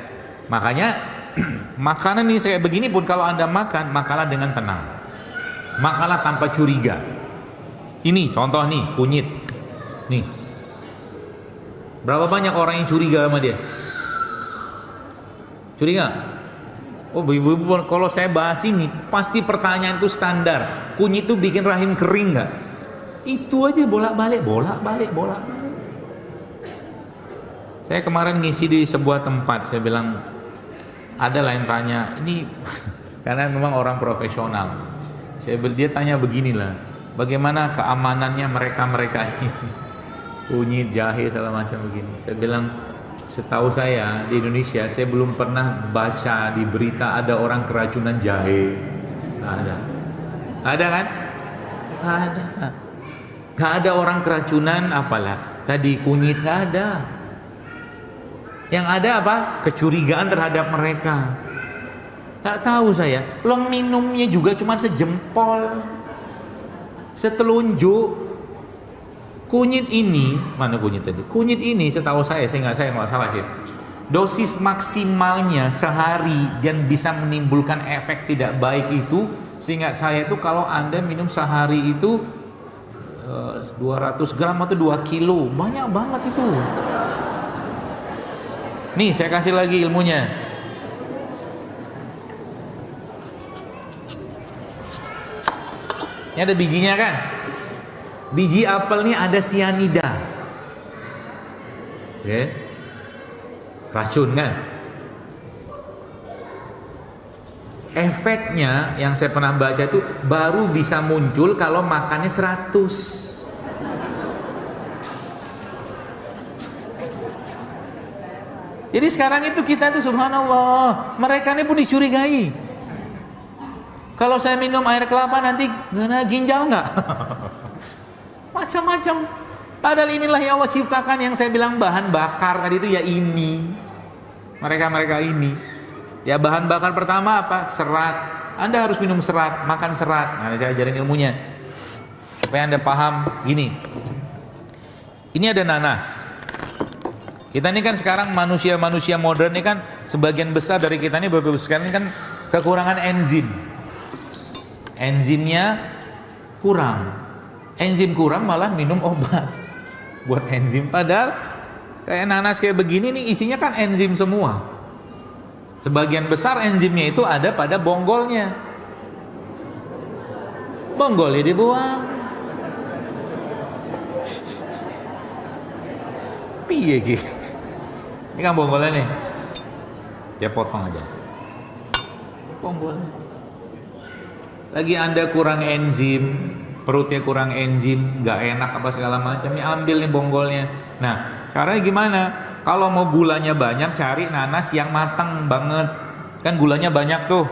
Makanya makanan ini saya begini pun kalau Anda makan, makanlah dengan tenang. Makanlah tanpa curiga. Ini contoh nih, kunyit. Nih. Berapa banyak orang yang curiga sama dia? Curiga? Oh, ibu-ibu, kalau saya bahas ini pasti pertanyaan itu standar. Kunyit itu bikin rahim kering nggak? Itu aja bolak-balik. Saya kemarin ngisi di sebuah tempat, saya bilang, ada lah yang tanya, ini karena memang orang profesional. Dia tanya beginilah, bagaimana keamanannya mereka ini, kunyit, jahe, segala macam begini. Saya bilang, setahu saya di Indonesia, saya belum pernah baca di berita ada orang keracunan jahe. Nggak ada. Ada kan? Ada. Nggak ada orang keracunan apalah tadi kunyit, nggak ada. Yang ada apa? Kecurigaan terhadap mereka. Tak tahu saya. Lo minumnya juga cuma sejempol, setelunjuk. Kunyit ini, mana kunyit tadi? Kunyit ini setahu saya nggak salah sih. Dosis maksimalnya sehari dan bisa menimbulkan efek tidak baik itu, seingat saya itu kalau Anda minum sehari itu 200 gram atau 2 kilo, banyak banget itu. Nih saya kasih lagi ilmunya. Ini ada bijinya kan? Biji apel ini ada sianida. Oke. Racun kan? Efeknya yang saya pernah baca itu baru bisa muncul kalau makannya 100. Jadi sekarang itu kita itu subhanallah, mereka ini pun dicurigai. Kalau saya minum air kelapa nanti kena ginjal nggak? Macam-macam. Padahal inilah yang Allah ciptakan, yang saya bilang bahan bakar tadi itu ya ini. Mereka ini. Ya bahan bakar pertama apa? Serat. Anda harus minum serat, makan serat. Nah, saya ajarin ilmunya. Supaya Anda paham gini. Ini ada nanas. Kita ini kan sekarang manusia modern ini kan sebagian besar dari kita ini sekarang ini kan kekurangan enzim. Enzimnya kurang. Enzim kurang malah minum obat buat enzim. Padahal kayak nanas kayak begini nih isinya kan enzim semua. Sebagian besar enzimnya itu ada pada bonggolnya. Bonggolnya dibuang. piye iki? Ini kan bonggolnya nih. Dia potong aja. Bonggolnya. Lagi Anda kurang enzim, perutnya kurang enzim, nggak enak apa segala macam, ya ambil nih bonggolnya. Nah, caranya gimana? Kalau mau gulanya banyak, cari nanas yang matang banget. Kan gulanya banyak tuh.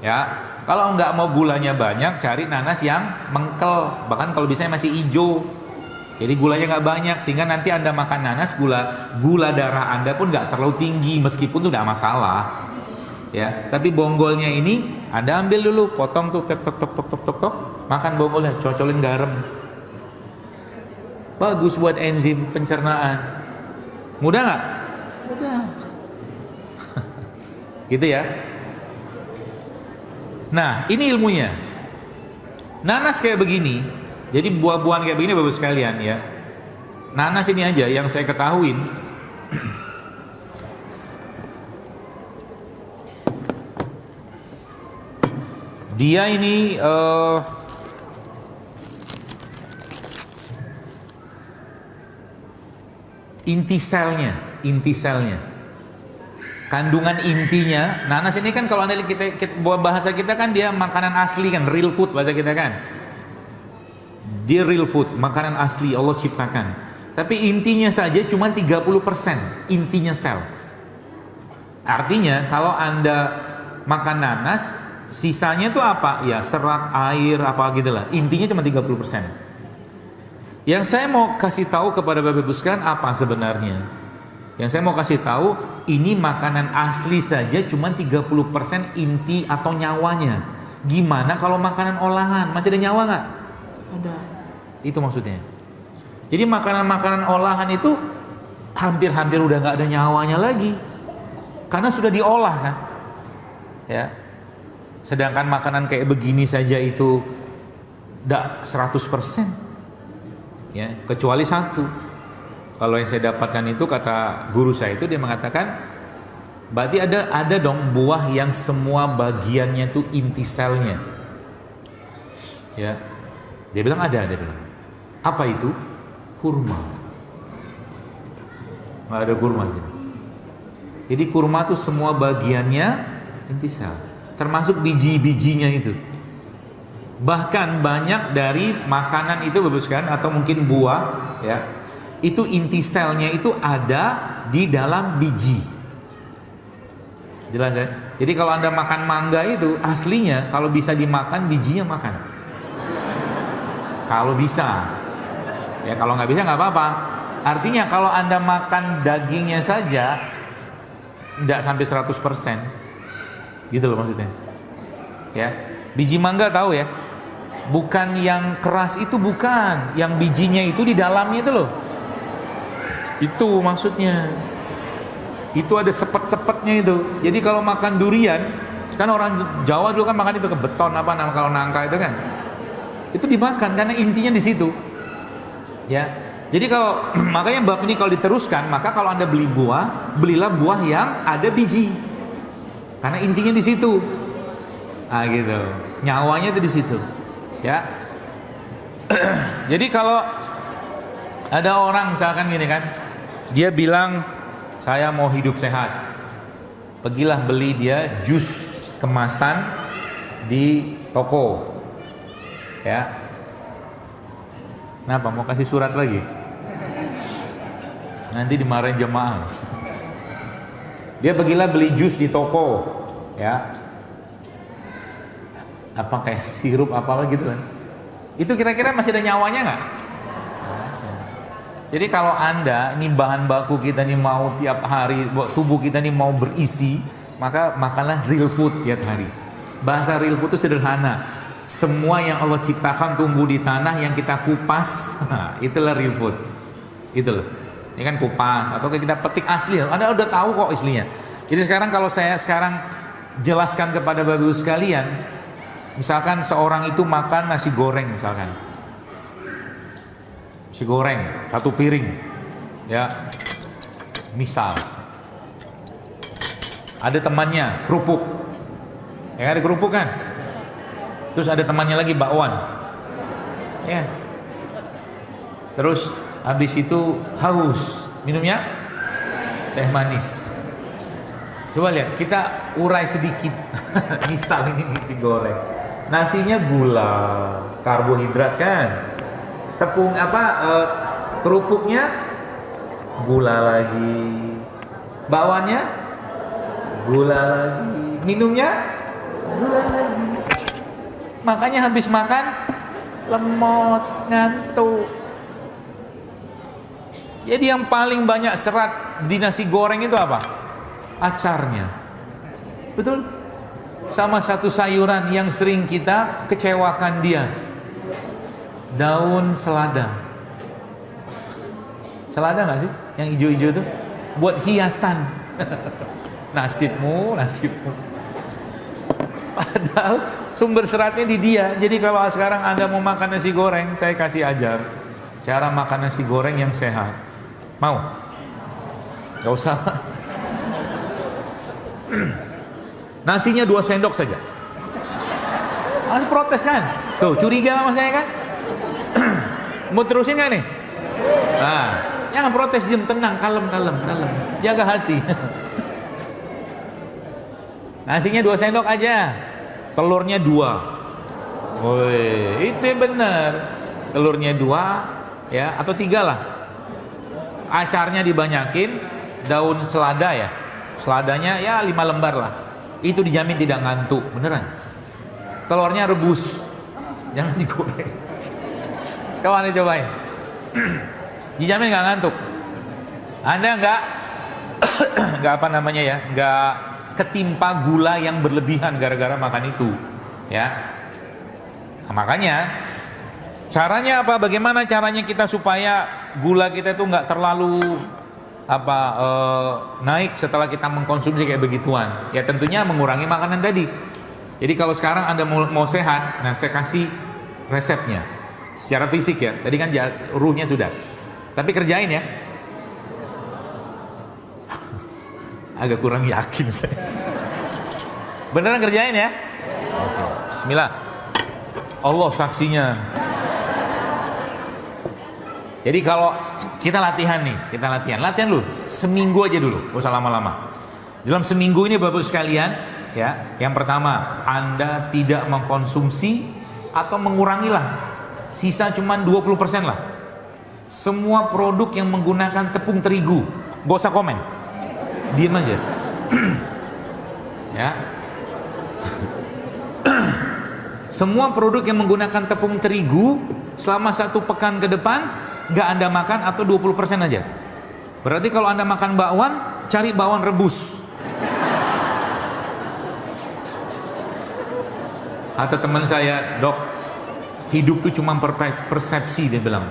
Ya. Kalau nggak mau gulanya banyak, cari nanas yang mengkel. Bahkan kalau bisa masih hijau. Jadi gulanya nggak banyak, sehingga nanti Anda makan nanas, gula darah Anda pun nggak terlalu tinggi, meskipun itu nggak masalah. Ya, tapi bonggolnya ini Anda ambil dulu, potong tuh, tok tok tok tok tok tok tok, makan bonggolnya, cocolin garam. Bagus buat enzim pencernaan. Mudah nggak? Mudah. Gitu ya. Nah, ini ilmunya. Nanas kayak begini, jadi buah-buahan kayak begini bagus sekalian ya. Nanas ini aja yang saya ketahuin. Dia ini inti selnya, kandungan intinya. Nanas ini kan kalau anda kita bahasa kita kan dia makanan asli kan, real food bahasa kita kan. Dia real food, makanan asli Allah ciptakan. Tapi intinya saja cuma 30% intinya sel. Artinya kalau anda makan nanas, sisanya itu apa? Ya serat, air, apa gitulah. Intinya cuma 30%. Yang saya mau kasih tahu kepada Bapak Ibu sekalian apa sebenarnya? Yang saya mau kasih tahu, ini makanan asli saja cuma 30% inti atau nyawanya. Gimana kalau makanan olahan? Masih ada nyawa nggak? Ada. Itu maksudnya. Jadi makanan-makanan olahan itu hampir-hampir udah nggak ada nyawanya lagi. Karena sudah diolah kan. Ya. Sedangkan makanan kayak begini saja itu tidak 100%. Ya, kecuali satu. Kalau yang saya dapatkan itu kata guru saya itu dia mengatakan berarti ada dong buah yang semua bagiannya itu inti selnya. Ya. Dia bilang ada dia bilang. Apa itu? Kurma. Nggak ada kurma sih. Jadi kurma itu semua bagiannya inti sel, termasuk biji-bijinya itu. Bahkan banyak dari makanan itu bagus kan, atau mungkin buah ya, itu inti selnya itu ada di dalam biji. Jelas ya? Jadi kalau Anda makan mangga itu aslinya kalau bisa dimakan bijinya makan. Kalau bisa. Ya kalau nggak bisa nggak apa-apa. Artinya kalau Anda makan dagingnya saja nggak sampai 100%. Gitu loh maksudnya. Ya. Biji mangga tahu ya? Bukan yang keras itu, bukan. Yang bijinya itu di dalamnya itu loh. Itu maksudnya. Itu ada sepet-sepetnya itu. Jadi kalau makan durian, kan orang Jawa dulu kan makan itu ke beton apa namanya kalau nangka itu kan. Itu dimakan karena intinya di situ. Ya. Jadi kalau makanya bab ini kalau diteruskan, maka kalau Anda beli buah, belilah buah yang ada biji. Karena intinya di situ. Ah gitu. Nyawanya itu di situ. Ya. Jadi kalau ada orang misalkan gini kan, dia bilang saya mau hidup sehat. Pergilah beli dia jus kemasan di toko. Ya. Kenapa? Mau kasih surat lagi? Nanti dimarahin jemaah. Dia pergilah beli jus di toko, ya. Apa kayak sirup apa gitu kan? Itu kira-kira masih ada nyawanya nggak? Jadi kalau Anda ini bahan baku kita nih mau tiap hari, tubuh kita nih mau berisi, maka makanlah real food tiap hari. Bahasa real food itu sederhana. Semua yang Allah ciptakan tumbuh di tanah yang kita kupas, itulah real food. Itulah. Ini kan kupas atau kita petik asli. Anda udah tahu kok aslinya. Jadi sekarang kalau saya sekarang jelaskan kepada Bapak Ibu sekalian, misalkan seorang itu makan nasi goreng misalkan. Nasi goreng satu piring. Ya. Misal. Ada temannya kerupuk. Ya ada kerupuk kan? Terus ada temannya lagi bakwan. Ya. Terus habis itu haus. Minumnya teh manis. Coba lihat, kita urai sedikit. Misal ini nasi goreng. Nasinya gula, karbohidrat kan. Tepung kerupuknya gula lagi. Bakwannya gula lagi. Minumnya gula lagi. Makanya habis makan lemot, ngantuk. Jadi yang paling banyak serat di nasi goreng itu apa? Acarnya. Betul? Sama satu sayuran yang sering kita kecewakan dia. Daun selada. Selada gak sih? Yang hijau-hijau itu buat hiasan. Nasibmu. Padahal sumber seratnya di dia. Jadi kalau sekarang Anda mau makan nasi goreng, saya kasih ajar cara makan nasi goreng yang sehat. Mau? Gak usah. Nasinya 2 sendok saja. Masih protes kan? Tuh, curiga sama saya kan? Mau terusin gak nih? Nah, jangan protes, diam, tenang, kalem. Jaga hati. Nasinya 2 sendok aja. Telurnya 2. Woi, itu yang benar. Telurnya 2 ya, atau 3 lah. Acarnya dibanyakin, daun selada ya. Seladanya ya 5 lembar lah. Itu dijamin tidak ngantuk, beneran. Telurnya rebus, jangan digoreng. Coba nih cobain. Dijamin nggak ngantuk. Anda nggak nggak ketimpa gula yang berlebihan gara-gara makan itu, ya. Nah, makanya caranya apa? Bagaimana caranya kita supaya gula kita itu nggak terlalu naik setelah kita mengkonsumsi kayak begituan? Ya tentunya mengurangi makanan tadi. Jadi kalau sekarang Anda mau sehat, nah saya kasih resepnya secara fisik ya. Tadi kan ruhnya sudah, tapi kerjain ya. Agak kurang yakin saya. Beneran kerjain ya. Oke. Bismillah. Allah saksinya. Jadi kalau kita latihan dulu seminggu aja dulu, gak usah lama-lama. Dalam seminggu ini Bapak sekalian, ya, yang pertama Anda tidak mengkonsumsi atau mengurangilah, sisa cuman 20% lah. Semua produk yang menggunakan tepung terigu, gak usah komen, diam aja. Ya. Semua produk yang menggunakan tepung terigu selama 1 pekan ke depan gak Anda makan atau 20% aja. Berarti kalau Anda makan bakwan, cari bakwan rebus. Kata teman saya, dok, hidup tuh cuma persepsi, dia bilang.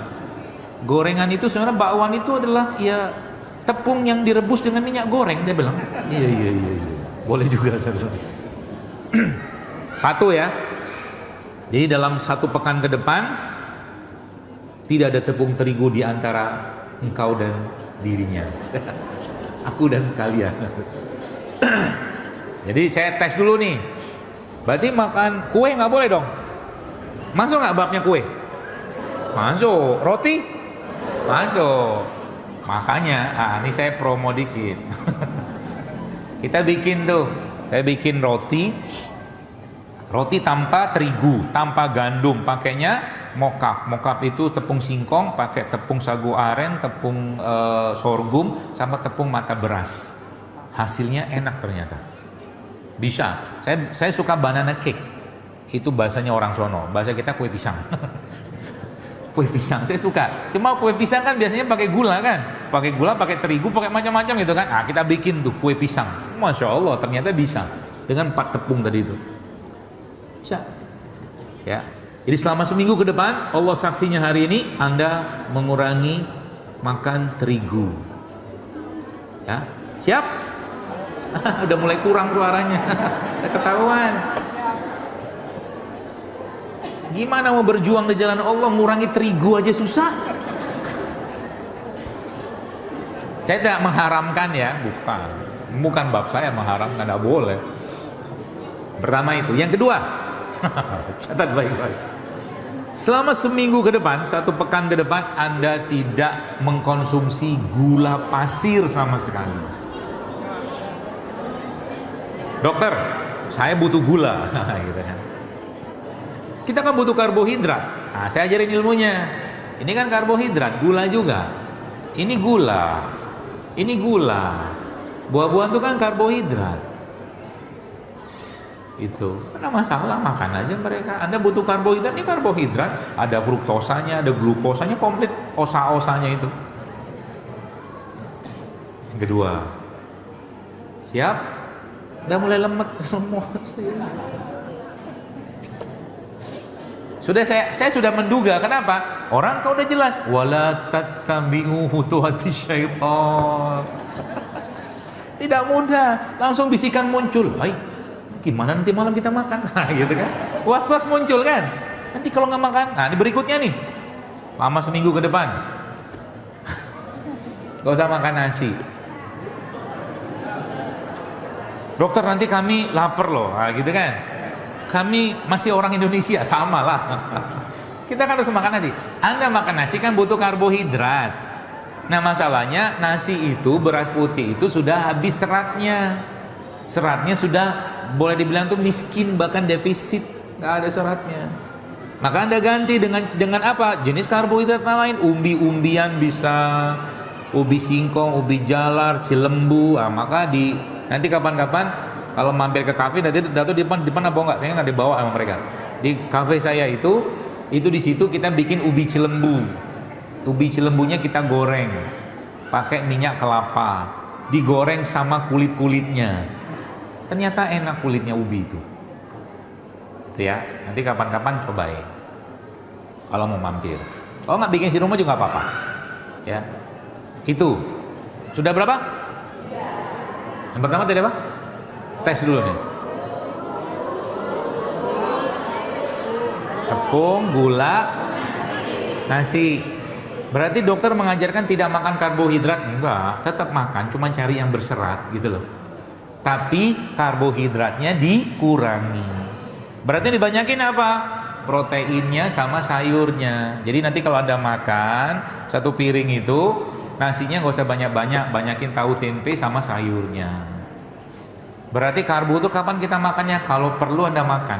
Gorengan itu sebenarnya bakwan itu adalah ya tepung yang direbus dengan minyak goreng, dia bilang. Iya. Boleh juga saya bilang. 1 ya. Jadi dalam 1 pekan ke depan tidak ada tepung terigu di antara engkau dan dirinya. Aku dan kalian. Jadi saya tes dulu nih. Berarti makan kue nggak boleh dong? Masuk nggak babnya kue? Masuk. Roti? Masuk. Makanya, ini saya promo dikit. Kita bikin tuh. Saya bikin roti tanpa terigu, tanpa gandum, pakainya mokaf. Mokaf itu tepung singkong, pakai tepung sagu aren, tepung sorghum, sama tepung mata beras. Hasilnya enak ternyata. Bisa. Saya suka banana cake. Itu bahasanya orang sono. Bahasa kita kue pisang. Kue pisang saya suka. Cuma kue pisang kan biasanya pakai gula kan. Pakai gula, pakai terigu, pakai macam-macam gitu kan. Nah, kita bikin tuh kue pisang. Masya Allah, ternyata bisa. Dengan 4 tepung tadi itu. Bisa. Ya. Jadi selama seminggu ke depan, Allah saksinya hari ini Anda mengurangi makan terigu. Ya, siap? Udah mulai kurang suaranya. Udah ketahuan. Gimana mau berjuang di jalan Allah, ngurangi terigu aja susah. Saya tidak mengharamkan ya, bukan bab saya mengharamkan, tidak boleh. Pertama itu. Yang kedua, catat baik-baik. Selama seminggu ke depan, 1 pekan ke depan, Anda tidak mengkonsumsi gula pasir sama sekali. Dokter, saya butuh gula. Gitu kan. Kita kan butuh karbohidrat. Nah, saya ajarin ilmunya. Ini kan karbohidrat, gula juga. Ini gula. Ini gula. Buah-buahan itu kan karbohidrat. Itu karena masalah, makan aja mereka. Anda butuh karbohidrat, ini karbohidrat, ada fruktosanya, ada glukosanya, komplit osa-osanya itu. Yang kedua, siap? Udah mulai lemet. Saya sudah menduga. Kenapa? Orang kau udah jelas, wala tattabi'u khutuwati syaitan. Tidak mudah, langsung bisikan muncul. Gimana nanti malam kita makan? Nah, gitu kan. Was-was muncul kan. Nanti kalau nggak makan, nah ini berikutnya nih. Lama seminggu ke depan. Gak usah makan nasi. Dokter, nanti kami lapar loh. Nah, gitu kan. Kami masih orang Indonesia, sama lah. Kita kan harus makan nasi. Anda makan nasi kan butuh karbohidrat. Nah, masalahnya nasi itu, beras putih itu sudah habis seratnya. Seratnya sudah boleh dibilang tuh miskin, bahkan defisit, nggak ada seratnya. Maka Anda ganti dengan apa? Jenis karbohidrat lain, umbi-umbian bisa, ubi singkong, ubi jalar, cilembu. Maka nanti kapan-kapan kalau mampir ke kafe, nanti Dato di depan apa enggak? Kayaknya nggak dibawa sama mereka. Di kafe saya itu di situ kita bikin ubi cilembu. Ubi cilembunya kita goreng, pakai minyak kelapa, digoreng sama kulit-kulitnya. Ternyata enak kulitnya ubi itu. Ya, nanti kapan-kapan cobain. Kalau mau mampir. Kalau nggak bikin di rumah juga nggak apa-apa. Ya, itu. Sudah berapa? Yang pertama tadi apa? Tes dulu nih. Tepung, gula, nasi. Berarti dokter mengajarkan tidak makan karbohidrat? Enggak, tetap makan, cuma cari yang berserat gitu loh. Tapi karbohidratnya dikurangi. Berarti dibanyakin apa? Proteinnya sama sayurnya. Jadi nanti kalau Anda makan 1 piring itu, nasinya nggak usah banyak-banyak, banyakin tahu tempe sama sayurnya. Berarti karbo itu kapan kita makannya? Kalau perlu Anda makan.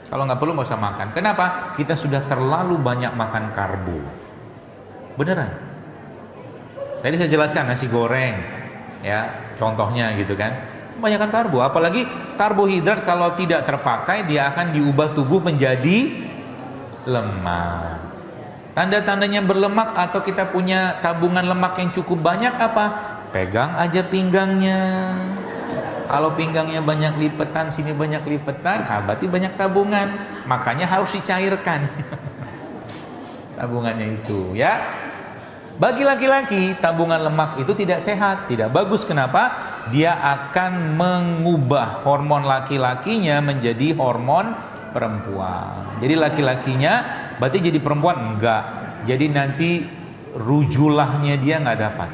Kalau nggak perlu nggak usah makan. Kenapa? Kita sudah terlalu banyak makan karbo. Beneran. Tadi saya jelaskan nasi goreng, ya contohnya gitu kan, kebanyakan karbo. Apalagi karbohidrat kalau tidak terpakai dia akan diubah tubuh menjadi lemak. Tanda-tandanya berlemak atau kita punya tabungan lemak yang cukup banyak apa? Pegang aja pinggangnya. Kalau pinggangnya banyak lipetan, sini banyak lipetan, berarti banyak tabungan. Makanya harus dicairkan tabungannya itu, ya. Bagi laki-laki, tabungan lemak itu tidak sehat, tidak bagus. Kenapa? Dia akan mengubah hormon laki-lakinya menjadi hormon perempuan. Jadi laki-lakinya berarti jadi perempuan? Enggak. Jadi nanti rujulahnya dia nggak dapat,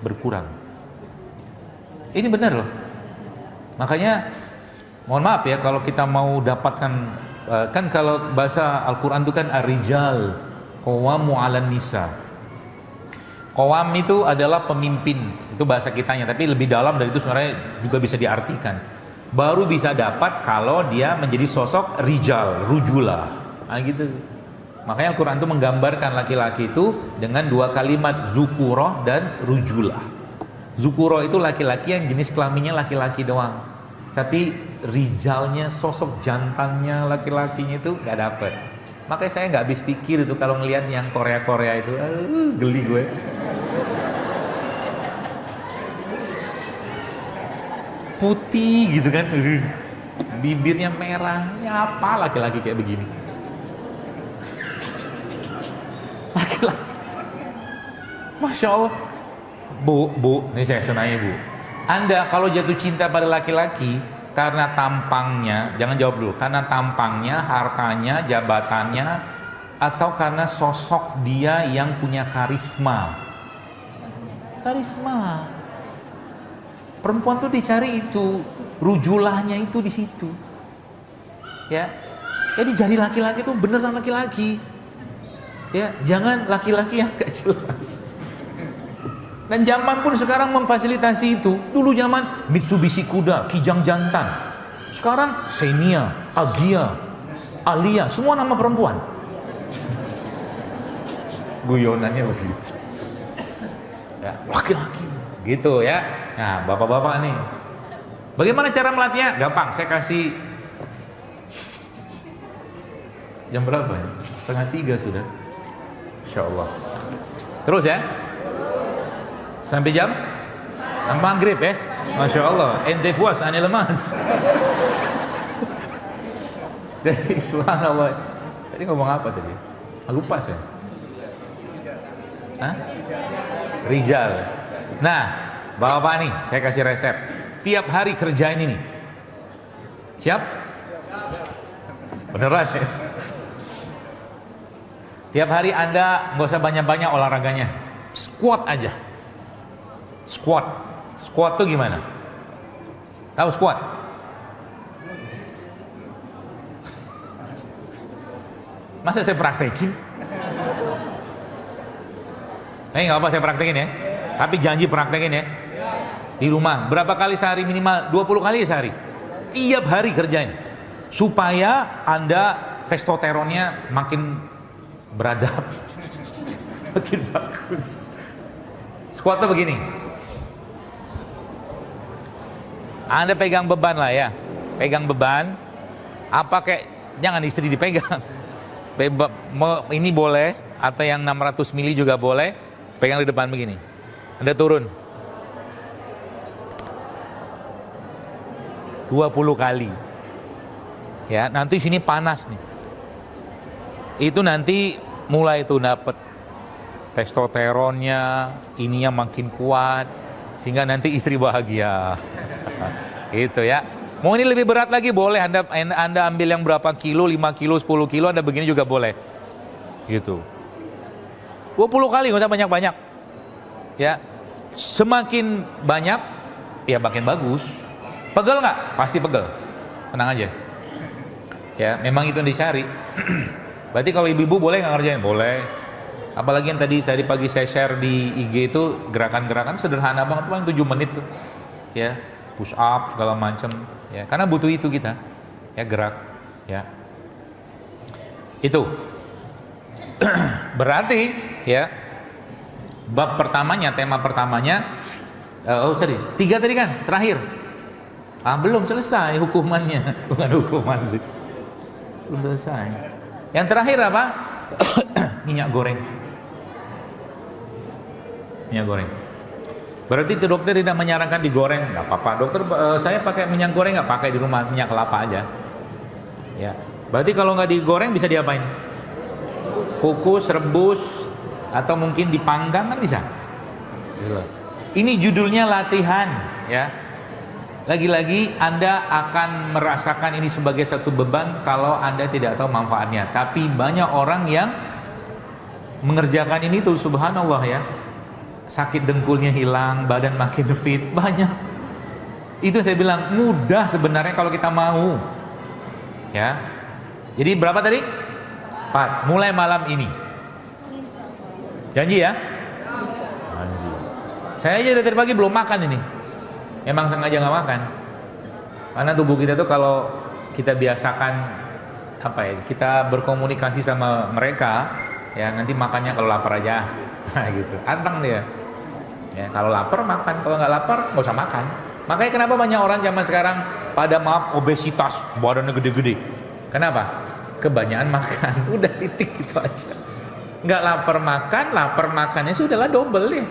berkurang. Ini benar loh. Makanya mohon maaf ya kalau kita mau dapatkan, kan kalau bahasa Al-Quran itu kan ar-rijal qawwamu 'alan nisa. Qawam itu adalah pemimpin, itu bahasa kitanya, tapi lebih dalam dari itu sebenarnya juga bisa diartikan. Baru bisa dapat kalau dia menjadi sosok rijal, rujulah. Nah gitu. Makanya Al-Quran itu menggambarkan laki-laki itu dengan 2 kalimat, zukuroh dan rujulah. Zukuroh itu laki-laki yang jenis kelaminnya laki-laki doang. Tapi rijalnya, sosok jantannya laki-lakinya itu gak dapet. Makanya saya gak habis pikir itu kalau ngelihat yang Korea-Korea itu, geli gue. Putih gitu kan, bibirnya merah, ya apa laki-laki kayak begini? Laki-laki, Masya Allah. Bu, ini saya senangnya Bu. Anda kalau jatuh cinta pada laki-laki karena tampangnya, jangan jawab dulu, karena tampangnya, hartanya, jabatannya, atau karena sosok dia yang punya karisma. Karisma. Perempuan tuh dicari itu, rujulahnya itu di situ. Ya. Jadi jadi laki-laki itu beneran laki-laki. Ya, jangan laki-laki yang gak jelas. Dan zaman pun sekarang memfasilitasi itu. Dulu zaman Mitsubishi Kuda, Kijang Jantan. Sekarang Xenia, Agia, Alia, semua nama perempuan. Guyonannya begitu. Ya, laki-laki gitu ya. Nah, bapak-bapak nih. Bagaimana cara melatihnya? Gampang, saya kasih. Jam berapa ya? 2:30 sudah. Insya Allah. Terus ya. Sampai jam maghrib ya. Masya Allah. Ente puas, ane lemas. Jadi subhanallah. Tadi ngomong apa tadi? Lupa saya. Hah? Rizal. Nah, bapak nih, saya kasih resep. Tiap hari kerjain ini. Siap? Beneran ya? Tiap hari Anda nggak usah banyak-banyak olahraganya. Squat aja. Squat. Squat tuh gimana? Tahu squat? Masa saya praktekin? Nggak apa saya praktekin ya. Tapi janji praktekin ya. Di rumah. Berapa kali sehari minimal? 20 kali sehari. Tiap hari kerjain. Supaya Anda testosteronnya makin beradab. Makin bagus. Squat tuh begini. Anda pegang beban lah ya. Pegang beban. Apa kayak jangan istri dipegang. Ini boleh atau yang 600 mili juga boleh. Pegang di depan begini. Anda turun 20 kali. Ya, nanti sini panas nih. Itu nanti mulai tuh dapet testosteronnya, ininya makin kuat, sehingga nanti istri bahagia. Gitu ya. Mau ini lebih berat lagi boleh, Anda ambil yang berapa kilo, 5 kilo, 10 kilo, Anda begini juga boleh. Gitu. 20 kali, nggak usah banyak-banyak. Ya. Semakin banyak, ya makin bagus. Pegel nggak? Pasti pegel. Tenang aja. Ya, memang itu yang dicari. Berarti kalau ibu-ibu boleh nggak ngerjain? Boleh. Apalagi yang tadi pagi saya share di IG itu gerakan-gerakan sederhana banget, paling 7 menit tuh. Ya, push up segala macam. Ya, karena butuh itu kita. Ya, gerak. Ya. Itu. Berarti ya bab pertamanya, tema pertamanya, 3 tadi kan, terakhir. Belum selesai hukumannya. Bukan hukuman sih. Belum selesai. Yang terakhir apa? Minyak goreng. Minyak goreng. Berarti itu dokter tidak menyarankan digoreng. Nggak apa-apa. Dokter, saya pakai minyak goreng nggak, pakai di rumah minyak kelapa aja. Ya. Berarti kalau nggak digoreng bisa diapain? Kukus, rebus, atau mungkin dipanggang kan bisa. Ini judulnya latihan, ya. Lagi-lagi Anda akan merasakan ini sebagai satu beban kalau Anda tidak tahu manfaatnya. Tapi banyak orang yang mengerjakan ini tuh subhanallah ya. Sakit dengkulnya hilang, badan makin fit, banyak. Itu saya bilang mudah sebenarnya kalau kita mau. Ya. Jadi berapa tadi? 4. Mulai malam ini. Janji ya? Janji. Saya aja dari pagi belum makan ini. Emang sengaja nggak makan, karena tubuh kita tuh kalau kita biasakan kita berkomunikasi sama mereka, ya nanti makannya kalau lapar aja, gitu, anteng dia. Ya kalau lapar makan, kalau nggak lapar nggak usah makan. Makanya kenapa banyak orang zaman sekarang pada obesitas, badannya gede-gede. Kenapa? Kebanyakan makan, udah titik gitu aja. Nggak lapar makannya sudahlah double ya.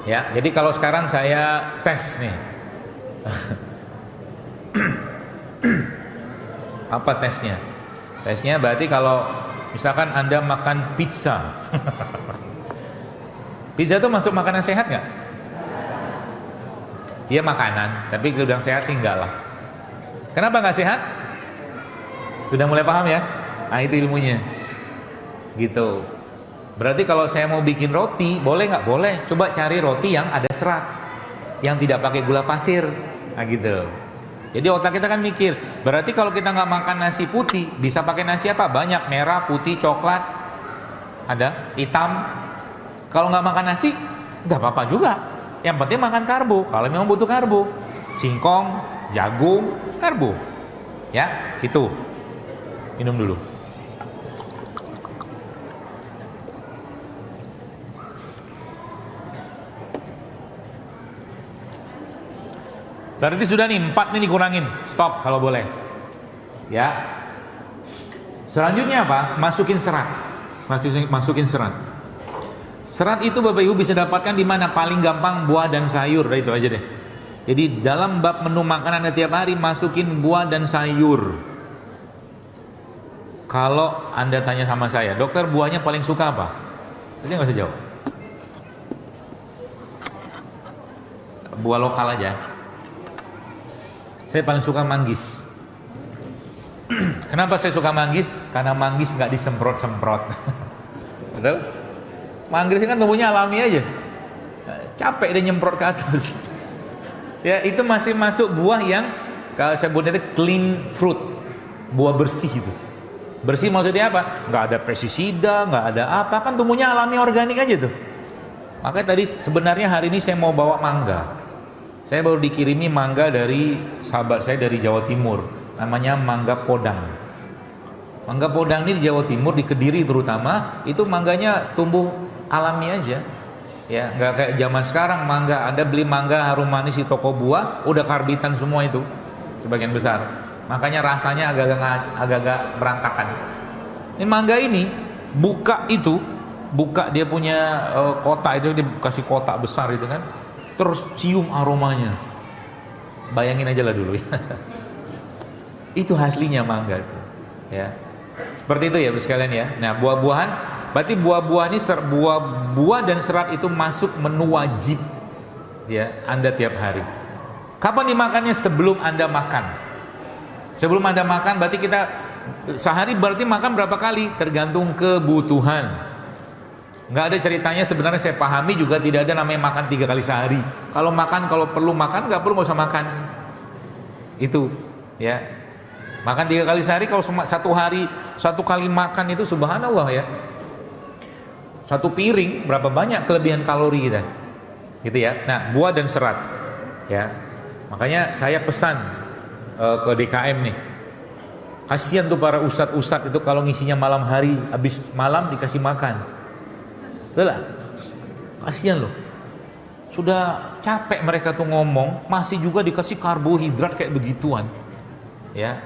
Ya, jadi kalau sekarang saya tes nih. Apa tesnya? Tesnya berarti kalau misalkan Anda makan pizza. Pizza itu masuk makanan sehat nggak? Iya makanan, tapi kalau bilang sehat sih enggak lah. Kenapa nggak sehat? Sudah mulai paham ya? Nah itu ilmunya. Gitu. Berarti kalau saya mau bikin roti, boleh nggak? Boleh. Coba cari roti yang ada serat, yang tidak pakai gula pasir. Nah gitu. Jadi otak kita kan mikir, berarti kalau kita nggak makan nasi putih, bisa pakai nasi apa? Banyak, merah, putih, coklat, ada, hitam. Kalau nggak makan nasi, nggak apa-apa juga. Yang penting makan karbo, kalau memang butuh karbo. Singkong, jagung, karbo. Ya, gitu. Minum dulu. Berarti sudah nih 4 nih dikurangin. Stop kalau boleh. Ya. Selanjutnya apa? Masukin serat. Masukin serat. Serat itu Bapak Ibu bisa dapatkan di mana? Paling gampang buah dan sayur. Udah itu aja deh. Jadi dalam bab menu makanan tiap hari masukin buah dan sayur. Kalau Anda tanya sama saya, dokter buahnya paling suka apa? Saya nggak usah jawab. Buah lokal aja. Saya paling suka manggis. Kenapa saya suka manggis? Karena manggis nggak disemprot-semprot. Betul? Manggis kan tumbuhnya alami aja. Capek dia nyemprot ke atas. Ya itu masih masuk buah yang kalau saya sebutnya itu clean fruit, buah bersih itu. Bersih maksudnya apa? Nggak ada pestisida, nggak ada apa, kan tumbuhnya alami organik aja tuh. Makanya tadi sebenarnya hari ini saya mau bawa mangga. Saya baru dikirimi mangga dari sahabat saya dari Jawa Timur, namanya mangga podang. Mangga podang ini di Jawa Timur, di Kediri terutama, itu mangganya tumbuh alami aja. Ya, nggak kayak zaman sekarang mangga. Anda beli mangga harum manis di toko buah, udah karbitan semua itu, sebagian besar. Makanya rasanya agak-agak berantakan. Ini mangga ini buka dia punya kotak itu, dikasih kotak besar itu kan. Terus cium aromanya, bayangin aja lah dulu ya. Itu aslinya mangga ya, seperti itu ya sekalian ya. Nah buah-buahan, berarti buah-buah ini buah dan serat itu masuk menu wajib ya Anda tiap hari. Kapan dimakannya? Sebelum Anda makan. Sebelum Anda makan berarti kita sehari berarti makan berapa kali? Tergantung kebutuhan. Nggak ada ceritanya, sebenarnya saya pahami juga tidak ada namanya makan 3 kali sehari. Kalau makan, kalau perlu makan, nggak perlu nggak usah makan. Itu ya. Makan 3 kali sehari, kalau satu hari 1 kali makan itu subhanallah ya. 1 piring berapa banyak kelebihan kalori kita. Gitu ya. Nah, buah dan serat. Ya. Makanya saya pesan ke DKM nih. Kasihan tuh para ustadz-ustadz itu kalau ngisinya malam hari, habis malam dikasih makan. Betul lah, kasihan loh. Sudah capek mereka tuh ngomong, masih juga dikasih karbohidrat kayak begituan. Ya,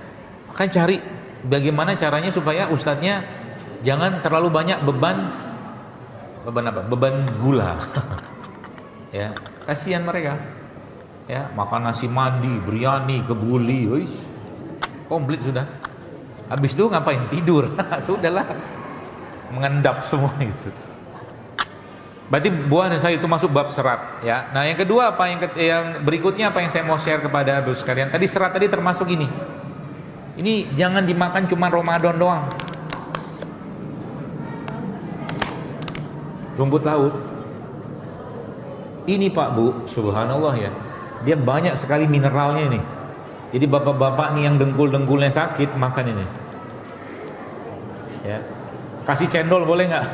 akan cari bagaimana caranya supaya ustadznya jangan terlalu banyak beban apa? Beban gula. Ya, kasihan mereka. Ya, makan nasi mandi, biryani, kebuli, wis, komplit sudah. Habis itu ngapain? Tidur. Sudahlah, mengendap semua itu. Berarti buah dan sayur itu masuk bab serat ya. Nah yang kedua apa, yang berikutnya apa yang saya mau share kepada Anda sekalian. Tadi serat tadi termasuk ini. Ini jangan dimakan cuma Ramadan doang. Rumput laut ini Pak Bu, subhanallah ya, dia banyak sekali mineralnya ini. Jadi bapak-bapak nih yang dengkul-dengkulnya sakit makan ini ya. Kasih cendol boleh nggak?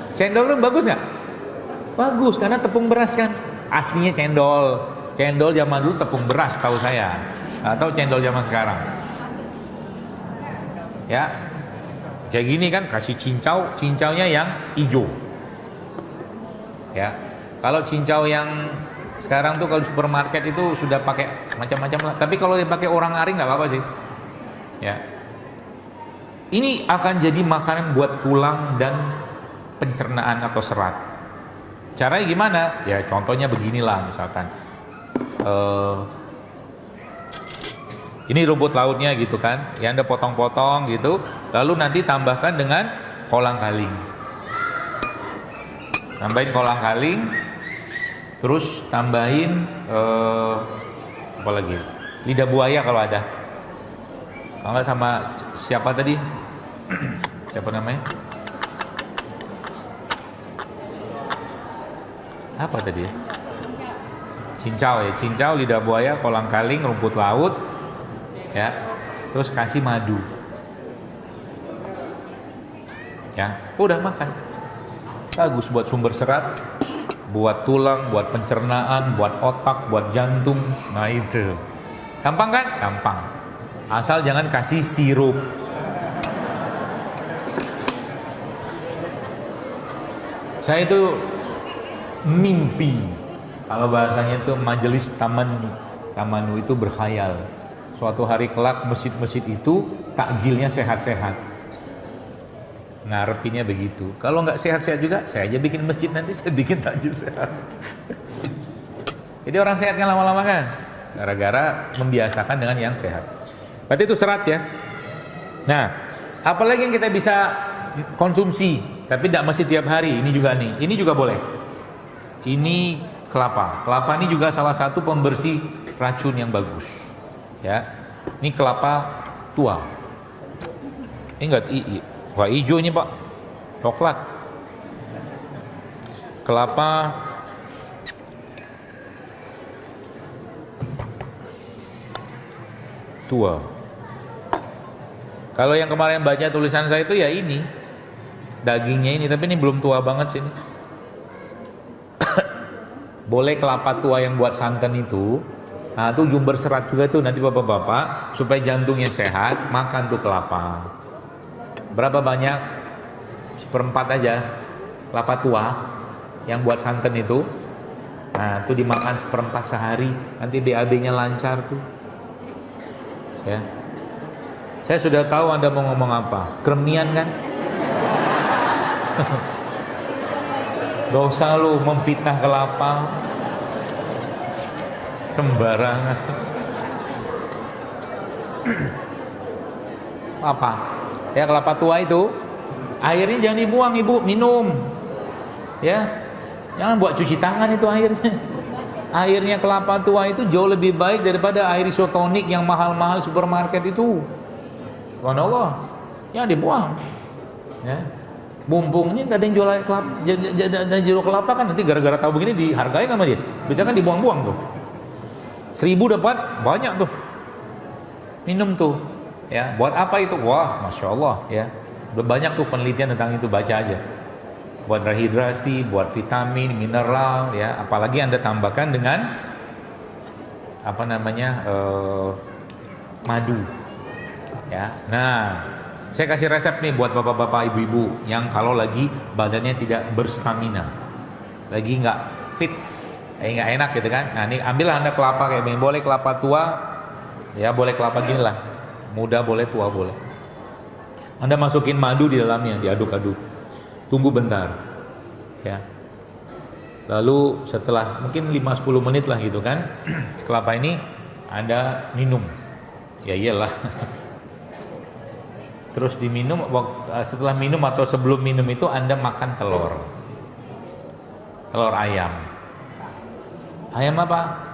Cendol itu bagus nggak? Bagus, karena tepung beras kan. Aslinya cendol. Cendol zaman dulu tepung beras tahu saya. Atau cendol zaman sekarang. Ya, kayak gini kan kasih cincaunya yang hijau. Ya, kalau cincau yang sekarang tuh kalau supermarket itu sudah pakai macam-macam lah. Tapi kalau dipakai orang aring nggak apa-apa sih. Ya, ini akan jadi makanan buat tulang dan pencernaan atau serat. Caranya gimana? Ya contohnya beginilah misalkan. Ini rumput lautnya gitu kan. Ya Anda potong-potong gitu. Lalu nanti tambahkan dengan kolang-kaling. Tambahin kolang-kaling. Terus tambahin apa lagi? Lidah buaya kalau ada. Kalau nggak sama siapa tadi? Siapa namanya? Apa tadi ya? cincau ya, cincau, lidah buaya, kolang-kaling, rumput laut, ya. Terus kasih madu, ya. Udah makan. Bagus buat sumber serat, buat tulang, buat pencernaan, buat otak, buat jantung. Nah itu, gampang kan? Gampang. Asal jangan kasih sirup. Saya itu mimpi, kalau bahasanya itu majelis tamanu itu berkhayal. Suatu hari kelak masjid-masjid itu takjilnya sehat-sehat. Ngarepinnya begitu. Kalau nggak sehat-sehat juga, saya aja bikin masjid, nanti saya bikin takjil sehat. Jadi orang sehat kan lama-lama kan? Gara-gara membiasakan dengan yang sehat. Berarti itu serat ya. Nah, apalagi yang kita bisa konsumsi, tapi tidak mesti tiap hari. Ini juga nih, ini juga boleh. Ini kelapa. Kelapa ini juga salah satu pembersih racun yang bagus. Ya, ini kelapa tua. Ini enggak wah hijau ini Pak, coklat. Kelapa tua. Kalau yang kemarin baca tulisan saya itu ya ini, dagingnya ini, tapi ini belum tua banget sih ini. Boleh kelapa tua yang buat santan itu. Nah itu jumber serat juga tuh, nanti bapak-bapak supaya jantungnya sehat, makan tuh kelapa. Berapa banyak? 1/4 aja kelapa tua yang buat santan itu. Nah itu dimakan 1/4 sehari, nanti BAB-nya lancar tuh. Ya. Saya sudah tahu Anda mau ngomong apa. Kremian kan? Gak usah lu memfitnah kelapa sembarangan. Apa? Ya kelapa tua itu airnya jangan dibuang ibu, minum. Ya, jangan buat cuci tangan itu airnya. Airnya kelapa tua itu jauh lebih baik daripada air isotonik yang mahal-mahal supermarket itu. Subhanallah, jangan dibuang. Ya. Mumpungnya nggak ada yang jual air kelapa, ada jeruk kelapa kan, nanti gara-gara tahu begini dihargain sama dia. Bisa kan dibuang-buang tuh. 1.000 dapat banyak tuh. Minum tuh. Ya, buat apa itu? Wah, masya Allah ya. Banyak tuh penelitian tentang itu, baca aja. Buat rehidrasi, buat vitamin, mineral, ya. Apalagi Anda tambahkan dengan apa namanya madu. Ya, nah, saya kasih resep nih buat bapak-bapak, ibu-ibu yang kalau lagi badannya tidak berstamina, lagi nggak fit, nggak enak gitu kan. Nah, ini ambillah Anda kelapa kayak ini, boleh kelapa tua, ya boleh kelapa gini lah, muda boleh, tua boleh. Anda masukin madu di dalamnya, diaduk-aduk, tunggu bentar, ya. Lalu setelah mungkin 5-10 menit lah gitu kan, kelapa ini Anda minum, ya iyalah. Terus diminum, setelah minum atau sebelum minum itu Anda makan telur ayam. Ayam apa?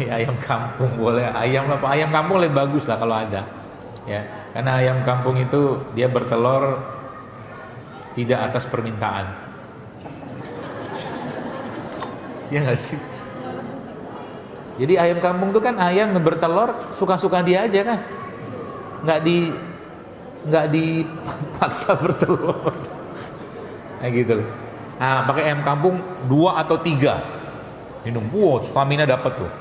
Ayam kampung boleh, ayam apa? Ayam kampung lebih bagus lah kalau ada, ya. Karena ayam kampung itu dia bertelur tidak atas permintaan. Ya nggak sih? Jadi ayam kampung itu kan ayam bertelur suka-suka dia aja kan, nggak dipaksa bertelur, kayak gitu. Nah pakai ayam kampung 2 atau 3 minum, wow stamina dapat tuh.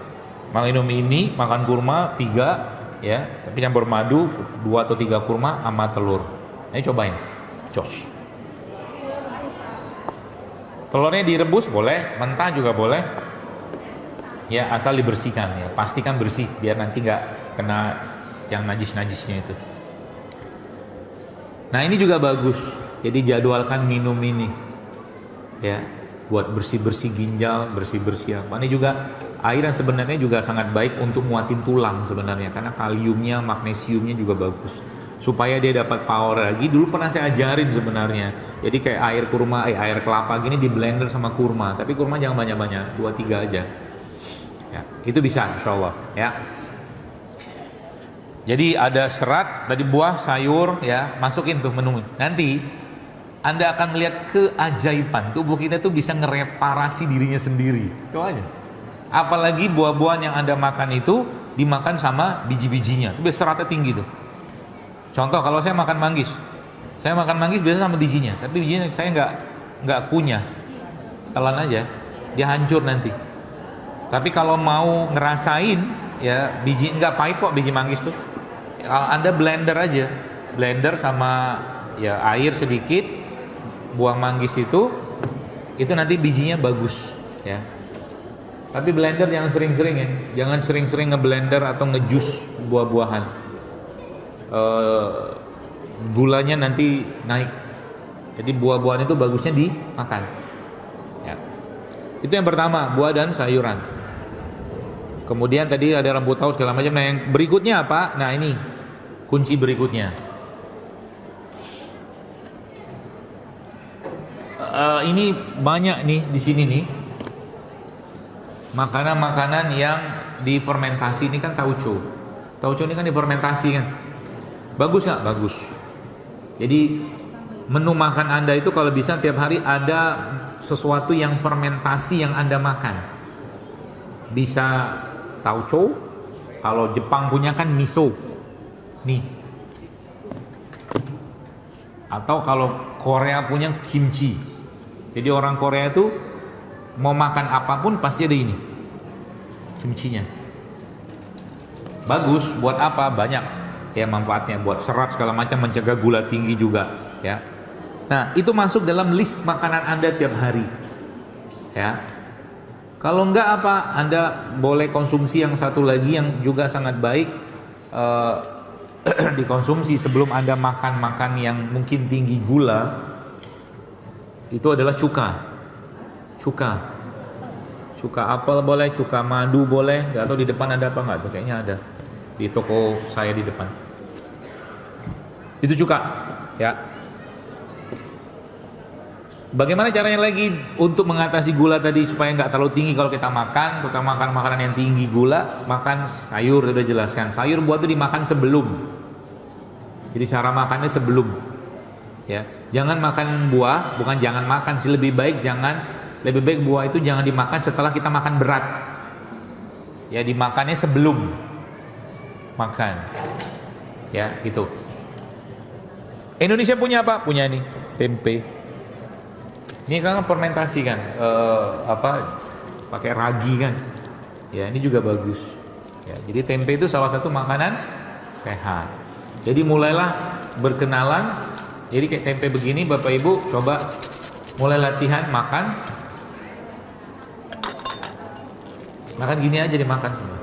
Minum ini, makan kurma 3, ya, tapi campur madu 2 atau 3 kurma sama telur. Ini cobain, jos. Telurnya direbus boleh, mentah juga boleh. Ya asal dibersihkan ya, pastikan bersih biar nanti nggak kena yang najis-najisnya itu. Nah ini juga bagus, jadi jadwalkan minum ini, ya, buat bersih-bersih ginjal, bersih-bersih apa. Ini juga air yang sebenarnya juga sangat baik untuk muatin tulang sebenarnya, karena kaliumnya, magnesiumnya juga bagus. Supaya dia dapat power lagi. Dulu pernah saya ajarin sebenarnya. Jadi kayak air kurma, air kelapa gini di blender sama kurma, tapi kurma jangan banyak-banyak, 2-3 aja. Ya, itu bisa insyaallah ya. Jadi ada serat dari buah, sayur ya, masukin tuh menu. Nanti Anda akan melihat keajaiban. Tubuh kita tuh bisa ngereparasi dirinya sendiri. Coba aja. Apalagi buah-buahan yang Anda makan itu dimakan sama biji-bijinya. Itu seratnya tinggi tuh. Contoh kalau saya makan manggis. Saya makan manggis biasa sama bijinya, tapi bijinya saya nggak kunyah. Telan aja. Dia hancur nanti. Tapi kalau mau ngerasain ya biji nggak pahit kok biji manggis tuh. Kalau Anda blender aja. Blender sama ya air sedikit, buah manggis itu nanti bijinya bagus ya. Tapi blender jangan sering-sering ya, jangan sering-sering ngeblender atau ngejus buah-buahan. Gulanya nanti naik. Jadi buah-buahan itu bagusnya dimakan. Ya. Itu yang pertama, buah dan sayuran. Kemudian tadi ada rumput laut segala macam. Nah yang berikutnya apa? Nah ini kunci berikutnya. Ini banyak nih di sini nih makanan-makanan yang difermentasi. Ini kan tauco. Tauco ini kan difermentasi kan. Bagus nggak? Bagus. Jadi menu makan Anda itu kalau bisa tiap hari ada sesuatu yang fermentasi yang Anda makan. Bisa tauco. Kalau Jepang punya kan miso. Nih. Atau kalau Korea punya kimchi. Jadi orang Korea itu mau makan apapun pasti ada ini kimchinya. Bagus buat apa? Banyak ya manfaatnya, buat serat segala macam, mencegah gula tinggi juga ya. Nah itu masuk dalam list makanan Anda tiap hari ya. Kalau enggak apa, Anda boleh konsumsi yang satu lagi yang juga sangat baik dikonsumsi sebelum Anda makan yang mungkin tinggi gula. Itu adalah cuka apel boleh, cuka madu boleh. Gak tahu di depan ada apa nggak tuh, kayaknya ada di toko saya di depan. Itu cuka ya. Bagaimana caranya lagi untuk mengatasi gula tadi supaya nggak terlalu tinggi kalau kita makan, terutama makan makanan yang tinggi gula? Makan sayur, udah jelaskan. Sayur buat itu dimakan sebelum. Jadi cara makannya sebelum. Ya, jangan makan buah, bukan jangan makan sih, lebih baik buah itu jangan dimakan setelah kita makan berat. Ya, dimakannya sebelum makan. Ya, gitu. Indonesia punya apa? Punya ini, tempe. Ini kan fermentasi kan, pakai ragi kan. Ya, ini juga bagus. Ya, jadi tempe itu salah satu makanan sehat. Jadi mulailah berkenalan. Jadi kayak tempe begini Bapak Ibu coba mulai latihan makan gini aja dimakan semua.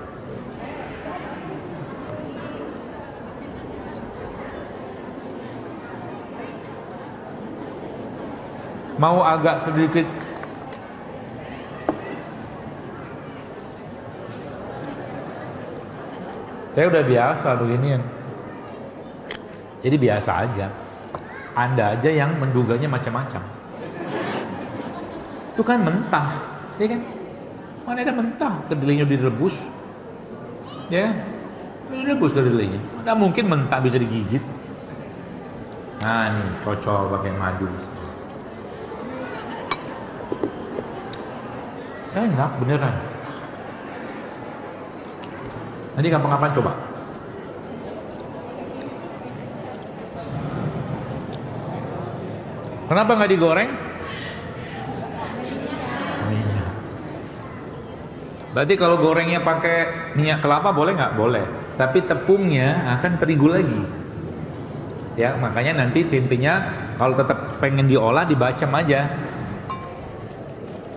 Mau agak sedikit saya udah biasa beginian. Jadi biasa aja. Anda aja yang menduganya macam-macam. Itu kan mentah, ya kan? Mana ada mentah, kedelainya direbus, ya? Direbus kedelainya. Mana mungkin mentah bisa digigit? Nah nih cocok pakai madu. Enak beneran. Nanti kapan-kapan coba. Kenapa nggak digoreng? Minyak. Berarti kalau gorengnya pakai minyak kelapa boleh nggak? Boleh. Tapi tepungnya akan terigu lagi. Ya, makanya nanti tempenya kalau tetap pengen diolah dibacem aja.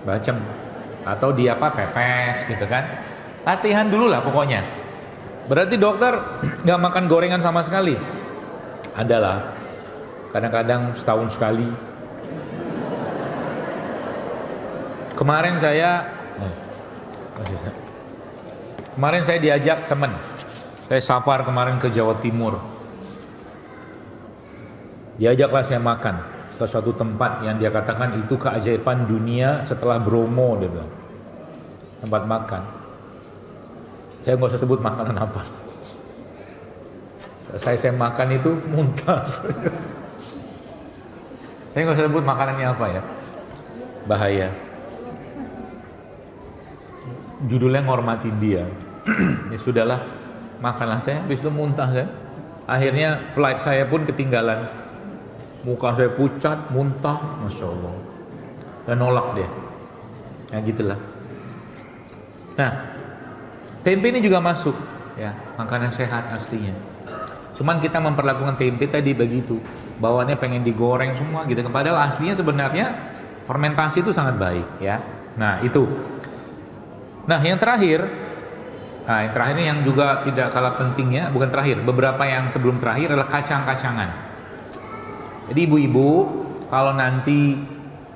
Bacem. Atau di pepes gitu kan. Latihan dulu lah pokoknya. Berarti dokter nggak makan gorengan sama sekali? Adalah. Kadang-kadang setahun sekali. Kemarin saya diajak teman. Saya safar kemarin ke Jawa Timur. Diajaklah saya makan ke suatu tempat yang dia katakan itu keajaiban dunia setelah Bromo, dia bilang. Tempat makan. Saya nggak usah sebut makanan apa. Saya makan itu muntah. Saya nggak usah sebut makanannya apa ya, bahaya. Judulnya ngormatin dia. Ya sudahlah, makanlah. Saya habis itu muntah saya. Akhirnya flight saya pun ketinggalan. Muka saya pucat, muntah, masya Allah. Dan nolak dia. Ya gitulah. Nah, tempe ini juga masuk, ya, makanan sehat aslinya. Cuman kita memperlakukan tempe tadi begitu, bawaannya pengen digoreng semua gitu. Padahal aslinya sebenarnya fermentasi itu sangat baik, ya. Nah itu. Nah yang terakhir ini yang juga tidak kalah pentingnya, bukan terakhir, beberapa yang sebelum terakhir adalah kacang-kacangan. Jadi ibu-ibu, kalau nanti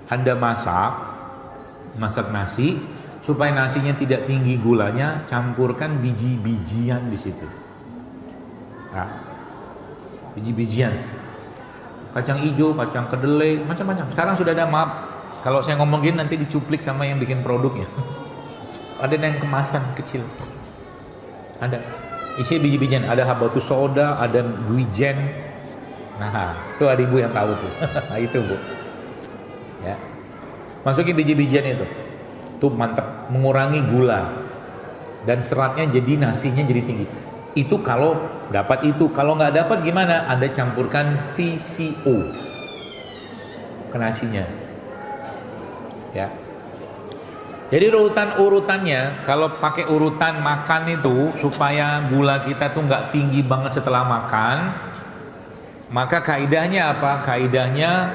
Anda masak nasi, supaya nasinya tidak tinggi gulanya, campurkan biji-bijian di situ. Nah, biji-bijian, kacang hijau, kacang kedelai, macam-macam. Sekarang sudah ada, maaf, kalau saya ngomongin nanti dicuplik sama yang bikin produknya. Ada yang kemasan kecil, ada isi biji-bijian, ada habatus soda, ada wijen. Nah, itu ada ibu yang tahu tuh. Itu bu, ya, masukin biji-bijian itu, tuh mantap, mengurangi gula dan seratnya, jadi nasinya jadi tinggi. Itu kalau dapat itu, kalau nggak dapat gimana? Anda campurkan VCO ke nasinya, ya. Jadi urutannya, kalau pakai urutan makan itu supaya gula kita tuh nggak tinggi banget setelah makan, maka kaidahnya apa? Kaidahnya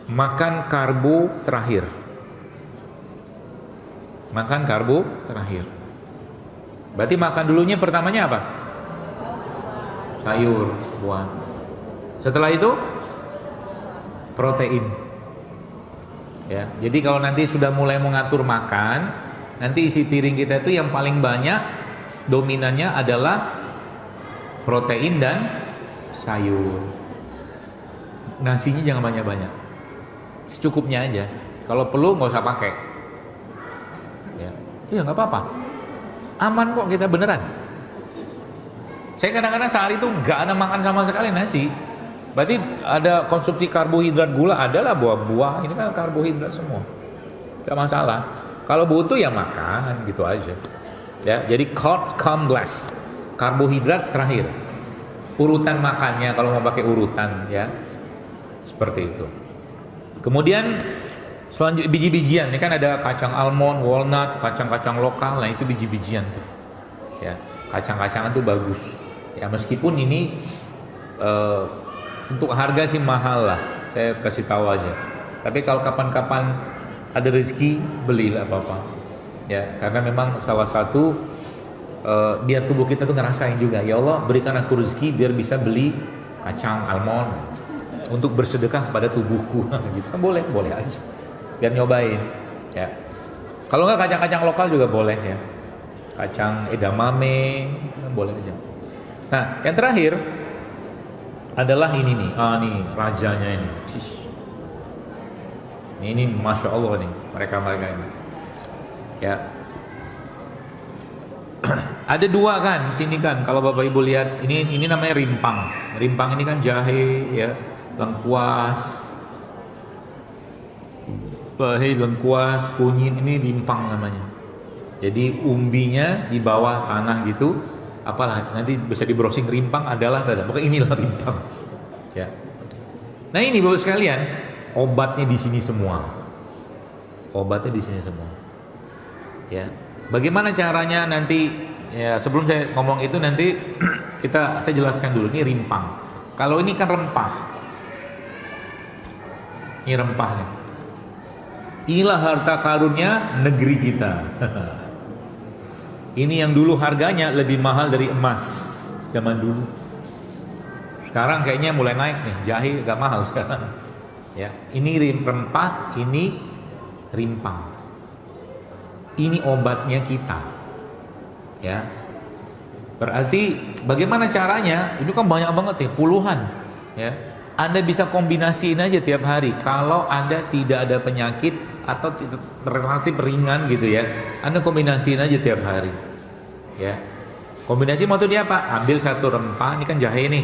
makan karbo terakhir. Makan karbo terakhir. Berarti makan dulunya pertamanya apa? Sayur, buah. Setelah itu protein. Ya, jadi kalau nanti sudah mulai mengatur makan, nanti isi piring kita itu yang paling banyak dominannya adalah protein dan sayur. Nasinya jangan banyak-banyak, secukupnya aja. Kalau perlu nggak usah pakai. Ya, itu ya nggak apa-apa. Aman kok kita beneran. Saya kadang-kadang sehari itu nggak ada makan sama sekali nasi. Berarti ada konsumsi karbohidrat, gula, adalah buah-buah, ini kan karbohidrat semua, tidak masalah. Kalau butuh ya makan, gitu aja. Ya, jadi carb come last, karbohidrat terakhir. Urutan makannya kalau mau pakai urutan, ya, seperti itu. Kemudian selanjutnya biji-bijian, ini kan ada kacang almond, walnut, kacang-kacang lokal, nah itu biji-bijian tuh. Ya, kacang-kacangan tuh bagus. Ya meskipun ini untuk harga sih mahal lah, saya kasih tahu aja. Tapi kalau kapan-kapan ada rezeki, belilah apa-apa. Ya, karena memang salah satu biar tubuh kita tuh ngerasain juga, ya Allah berikan aku rezeki biar bisa beli kacang almond untuk bersedekah pada tubuhku. Gitu kan boleh aja. Biar nyobain. Ya. Kalau nggak kacang-kacang lokal juga boleh ya. Kacang edamame boleh aja. Nah, yang terakhir adalah ini nih, nih rajanya ini. Ini masya Allah nih mereka ini. Ya, ada dua kan, sini kan. Kalau bapak ibu lihat, ini namanya rimpang. Rimpang ini kan jahe, ya, lengkuas, kunyit, ini rimpang namanya. Jadi umbinya di bawah tanah gitu. Apalah nanti bisa di browsing rimpang adalah pokoknya inilah rimpang, ya. Nah ini bapak sekalian, obatnya di sini semua, ya. Bagaimana caranya nanti, ya sebelum saya ngomong itu nanti saya jelaskan dulu. Ini rimpang, kalau ini kan rempah, ini rempah nih. Inilah harta karunnya negeri kita. Ini yang dulu harganya lebih mahal dari emas zaman dulu. Sekarang kayaknya mulai naik nih, jahe agak mahal sekarang. Ya, ini rempah, ini rimpang. Ini obatnya kita. Ya. Berarti bagaimana caranya? Itu kan banyak banget ya, puluhan. Ya. Anda bisa kombinasiin aja tiap hari. Kalau Anda tidak ada penyakit atau relatif ringan gitu ya, Anda kombinasiin aja tiap hari. Ya. Kombinasi maksudnya apa? Ambil satu rempah, ini kan jahe nih.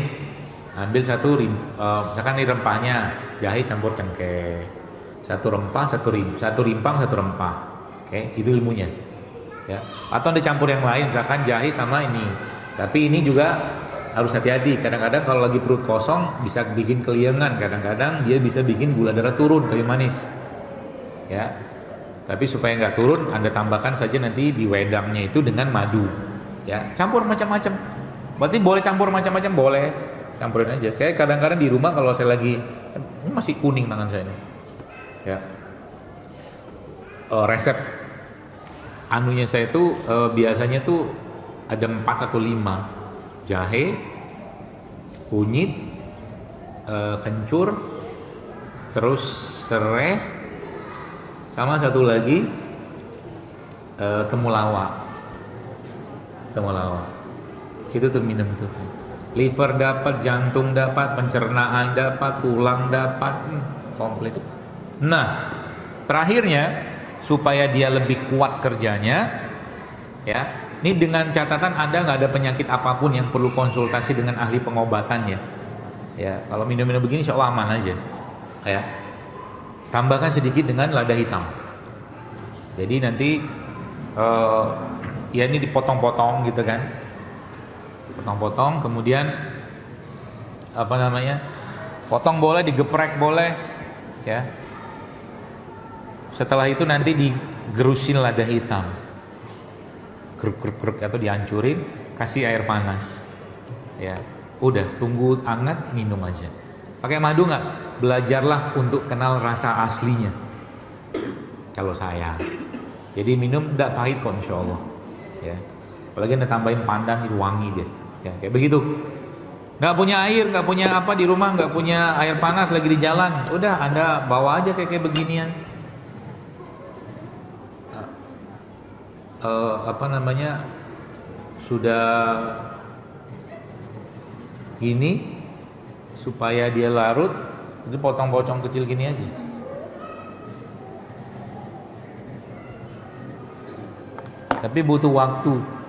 Ambil misalkan ini rempahnya, jahe campur cengkeh. Satu rempah, satu rimpang, satu rempah. Oke, itu ilmunya. Ya. Atau Anda campur yang lain, misalkan jahe sama ini. Tapi ini juga harus hati-hati. Kadang-kadang kalau lagi perut kosong bisa bikin keliengan. Kadang-kadang dia bisa bikin gula darah turun, kayu manis. Ya. Tapi supaya nggak turun, Anda tambahkan saja nanti di wedangnya itu dengan madu. Ya, campur macam-macam. Berarti boleh campur macam-macam, boleh. Campurin aja. Saya kadang-kadang di rumah kalau saya lagi ini masih kuning tangan saya ini. Ya. Resep anunya saya itu biasanya tuh ada 4 atau 5. Jahe, kunyit, kencur, terus serai, sama satu lagi temulawak. Itu tuh minum tuh. Liver dapat, jantung dapat, pencernaan dapat, tulang dapat, komplit. Nah, terakhirnya supaya dia lebih kuat kerjanya, ya. Ini dengan catatan Anda nggak ada penyakit apapun yang perlu konsultasi dengan ahli pengobatan ya. Ya, kalau minum-minum begini insya Allah aman aja. Ya. Tambahkan sedikit dengan lada hitam. Jadi nanti ya ini dipotong-potong gitu kan. Potong-potong, kemudian potong boleh, digeprek boleh, ya. Setelah itu nanti digerusin lada hitam, geruk atau dihancurin, kasih air panas, ya. Udah, tunggu hangat, minum aja. Pakai madu nggak? Belajarlah untuk kenal rasa aslinya. Kalau saya, jadi minum tidak pahit kok, insya Allah, ya. Apalagi Anda tambahin pandan, itu wangi dia. Ya, kayak begitu. Nggak punya air, nggak punya apa di rumah, nggak punya air panas lagi di jalan, udah Anda bawa aja kayak beginian. Sudah gini, supaya dia larut, itu potong-potong kecil gini aja. Tapi butuh waktu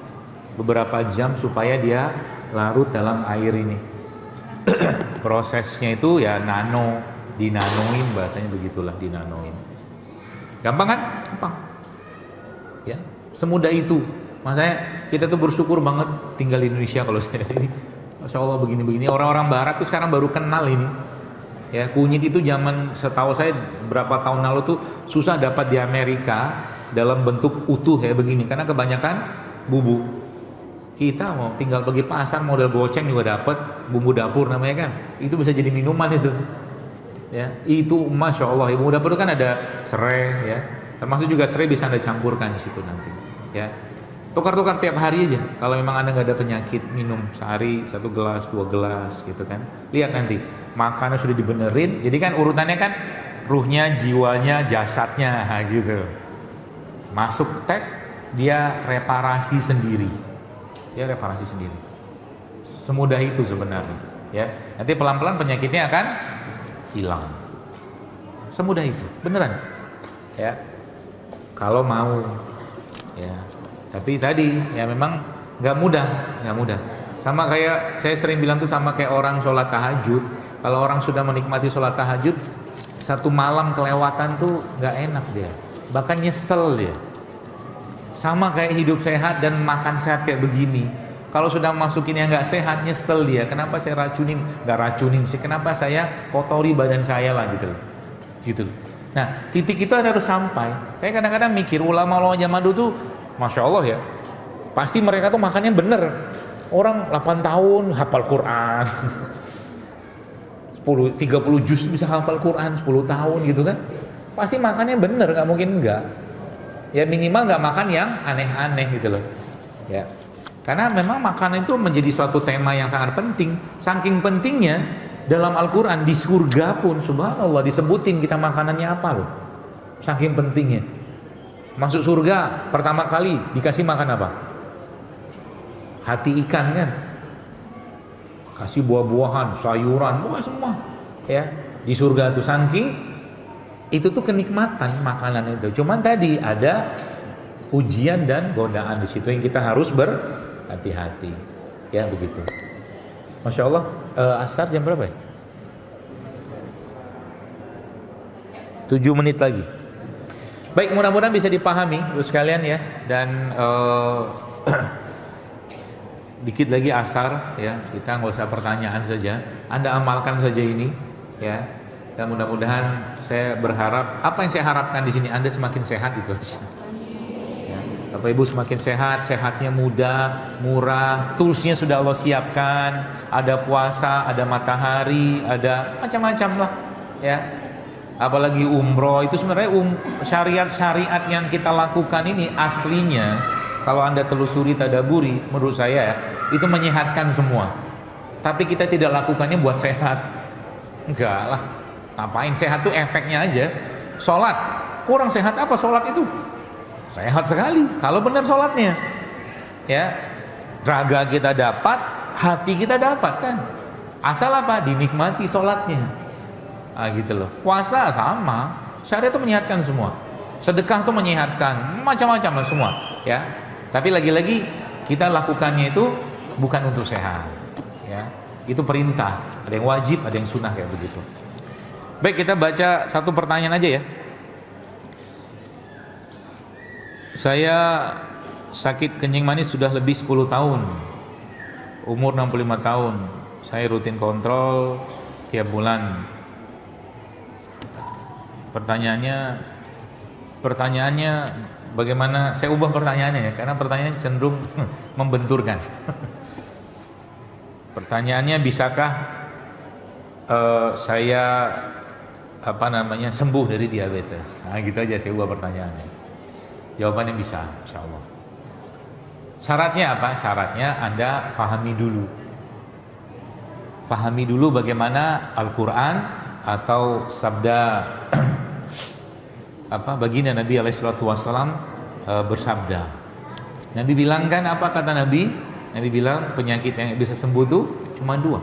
beberapa jam supaya dia larut dalam air ini. Prosesnya itu ya dinanoin, bahasanya begitulah, dinanoin. Gampang kan? Gampang. Ya, semudah itu. Makanya kita tuh bersyukur banget tinggal di Indonesia kalau saya ini. Masya Allah begini-begini. Orang-orang Barat tuh sekarang baru kenal ini. Ya, kunyit itu zaman setahu saya berapa tahun lalu tuh susah dapat di Amerika dalam bentuk utuh ya begini, karena kebanyakan bubuk. Kita mau tinggal pergi pasar model goceng juga dapat, bumbu dapur namanya kan, itu bisa jadi minuman itu, ya itu masya Allah. Bumbu dapur itu kan ada serai ya, termasuk juga serai bisa Anda campurkan di situ nanti, ya tukar-tukar tiap hari aja. Kalau memang Anda nggak ada penyakit, minum sehari 1 gelas 2 gelas gitu kan. Lihat nanti makannya sudah dibenerin, jadi kan urutannya kan ruhnya, jiwanya, jasadnya gitu. Masuk tek, dia reparasi sendiri. Ya reparasi sendiri. Semudah itu sebenarnya, ya. Nanti pelan-pelan penyakitnya akan hilang. Semudah itu, beneran. Ya. Kalau mau, ya. Tapi tadi ya memang nggak mudah. Sama kayak saya sering bilang tuh, sama kayak orang sholat tahajud. Kalau orang sudah menikmati sholat tahajud, satu malam kelewatan tuh nggak enak dia, bahkan nyesel dia. Sama kayak hidup sehat dan makan sehat kayak begini. Kalau sudah masukin yang nggak sehat, nyesel dia. Kenapa saya nggak racunin sih? Kenapa saya kotori badan saya lah gitu. Nah, titik itu harus sampai. Saya kadang-kadang mikir ulama-ulama zaman dulu tuh, masya Allah ya. Pasti mereka tuh makannya bener. Orang 8 tahun hafal Quran, 30 juz bisa hafal Quran 10 tahun gitu kan. Pasti makannya bener, nggak mungkin enggak. Ya minimal nggak makan yang aneh-aneh gitu loh, ya. Karena memang makanan itu menjadi suatu tema yang sangat penting. Saking pentingnya dalam Al-Quran di surga pun subhanallah disebutin kita makanannya apa loh. Saking pentingnya. Masuk surga pertama kali dikasih makan apa? Hati ikan kan. Kasih buah-buahan, sayuran, buah semua. Ya di surga tuh saking itu tuh kenikmatan makanan itu. Cuman tadi ada ujian dan godaan di situ yang kita harus berhati-hati. Ya begitu. Masya Allah, asar jam berapa ya? 7 menit lagi. Baik, mudah-mudahan bisa dipahami Ibu sekalian ya. Dan dikit lagi asar ya, kita nggak usah pertanyaan saja. Anda amalkan saja ini ya. Dan mudah-mudahan saya berharap, apa yang saya harapkan di sini, Anda semakin sehat itu aja. Bapak Ibu semakin sehat, sehatnya mudah, murah, toolsnya sudah Allah siapkan, ada puasa, ada matahari, ada macam-macam lah, ya. Apalagi umroh itu sebenarnya syariat-syariat yang kita lakukan ini aslinya, kalau Anda telusuri tadaburi, menurut saya itu menyehatkan semua. Tapi kita tidak lakukannya buat sehat, enggak lah. Ngapain sehat tuh efeknya aja. Sholat, kurang sehat apa sholat itu? Sehat sekali kalau benar sholatnya ya, raga kita dapat, hati kita dapat kan, asal apa? Dinikmati sholatnya. Gitu loh. Puasa sama, syariat itu menyehatkan semua, sedekah itu menyehatkan, macam-macam lah semua ya. Tapi lagi-lagi kita lakukannya itu bukan untuk sehat ya, itu perintah, ada yang wajib, ada yang sunnah kayak begitu. Baik, kita baca satu pertanyaan aja ya. Saya sakit kencing manis sudah lebih 10 tahun, umur 65 tahun. Saya rutin kontrol tiap bulan. Pertanyaannya bagaimana? Saya ubah pertanyaannya ya, karena pertanyaannya cenderung membenturkan. Pertanyaannya, bisakah saya sembuh dari diabetes? Gitu aja saya ubah pertanyaannya. Jawabannya bisa, insya Allah. Syaratnya apa? Syaratnya Anda pahami dulu. Pahami dulu bagaimana Al-Quran atau sabda baginda Nabi SAW bersabda. Nabi bilang kan, apa kata Nabi? Nabi bilang penyakit yang bisa sembuh itu cuma 2.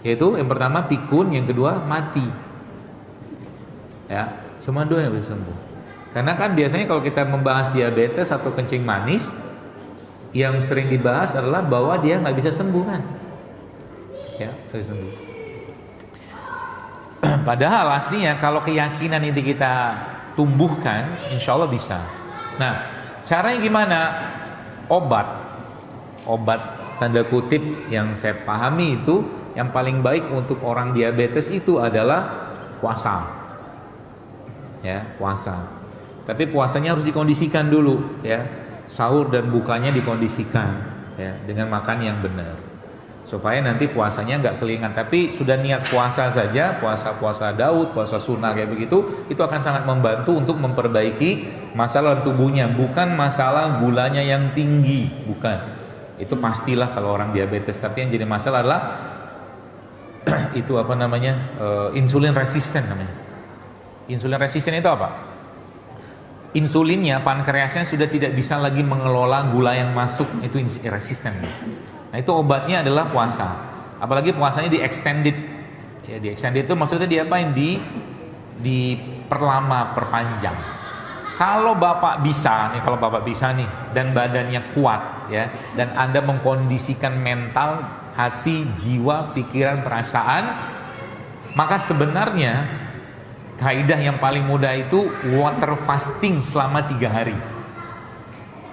Yaitu yang pertama pikun, yang kedua mati. Ya, cuma 2 yang bisa sembuh. Karena kan biasanya kalau kita membahas diabetes atau kencing manis, yang sering dibahas adalah bahwa dia nggak bisa sembuh kan, ya nggak bisa sembuh. Padahal aslinya kalau keyakinan ini kita tumbuhkan, insya Allah bisa. Nah, caranya gimana? Obat tanda kutip yang saya pahami itu, yang paling baik untuk orang diabetes itu adalah puasa, ya puasa. Tapi puasanya harus dikondisikan dulu ya, sahur dan bukanya dikondisikan ya, dengan makan yang benar, supaya nanti puasanya nggak kelingan. Tapi sudah niat puasa saja, puasa Daud, puasa sunnah kayak begitu, itu akan sangat membantu untuk memperbaiki masalah tubuhnya, bukan masalah gulanya yang tinggi, bukan. Itu pastilah kalau orang diabetes. Tapi yang jadi masalah adalah itu insulin resisten namanya. Insulin resisten itu apa? Insulinnya, pankreasnya sudah tidak bisa lagi mengelola gula yang masuk, itu resisten. Nah, itu obatnya adalah puasa. Apalagi puasanya di extended. Ya, di extended itu maksudnya diapain? Diperlama, perpanjang. Kalau Bapak bisa nih dan badannya kuat ya, dan Anda mengkondisikan mental, hati, jiwa, pikiran, perasaan, maka sebenarnya kaidah yang paling mudah itu water fasting selama 3 hari.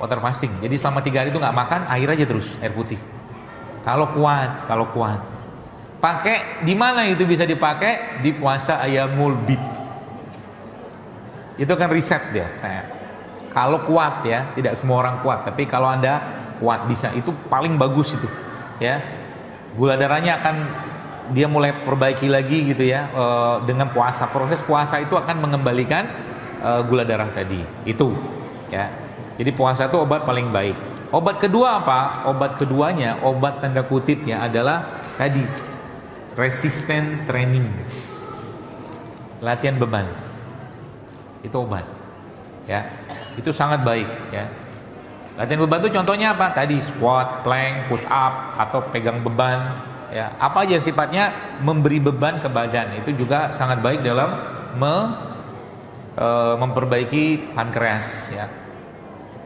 Water fasting. Jadi selama 3 hari itu nggak makan, air aja terus, air putih. Kalau kuat. Pakai di mana itu bisa dipakai? Di puasa Ayyamul Bid. Itu kan riset dia. Kalau kuat ya, tidak semua orang kuat, tapi kalau Anda kuat bisa, itu paling bagus itu. Ya. Gula darahnya akan dia mulai perbaiki lagi gitu ya, dengan puasa. Proses puasa itu akan mengembalikan gula darah tadi itu ya. Jadi puasa itu obat paling baik. Obat kedua apa? Obat keduanya, obat tanda kutipnya adalah tadi resisten training, latihan beban. Itu obat ya, itu sangat baik ya. Latihan beban itu contohnya apa? Tadi squat, plank, push up, atau pegang beban ya, apa aja sifatnya memberi beban ke badan, itu juga sangat baik dalam memperbaiki pankreas ya.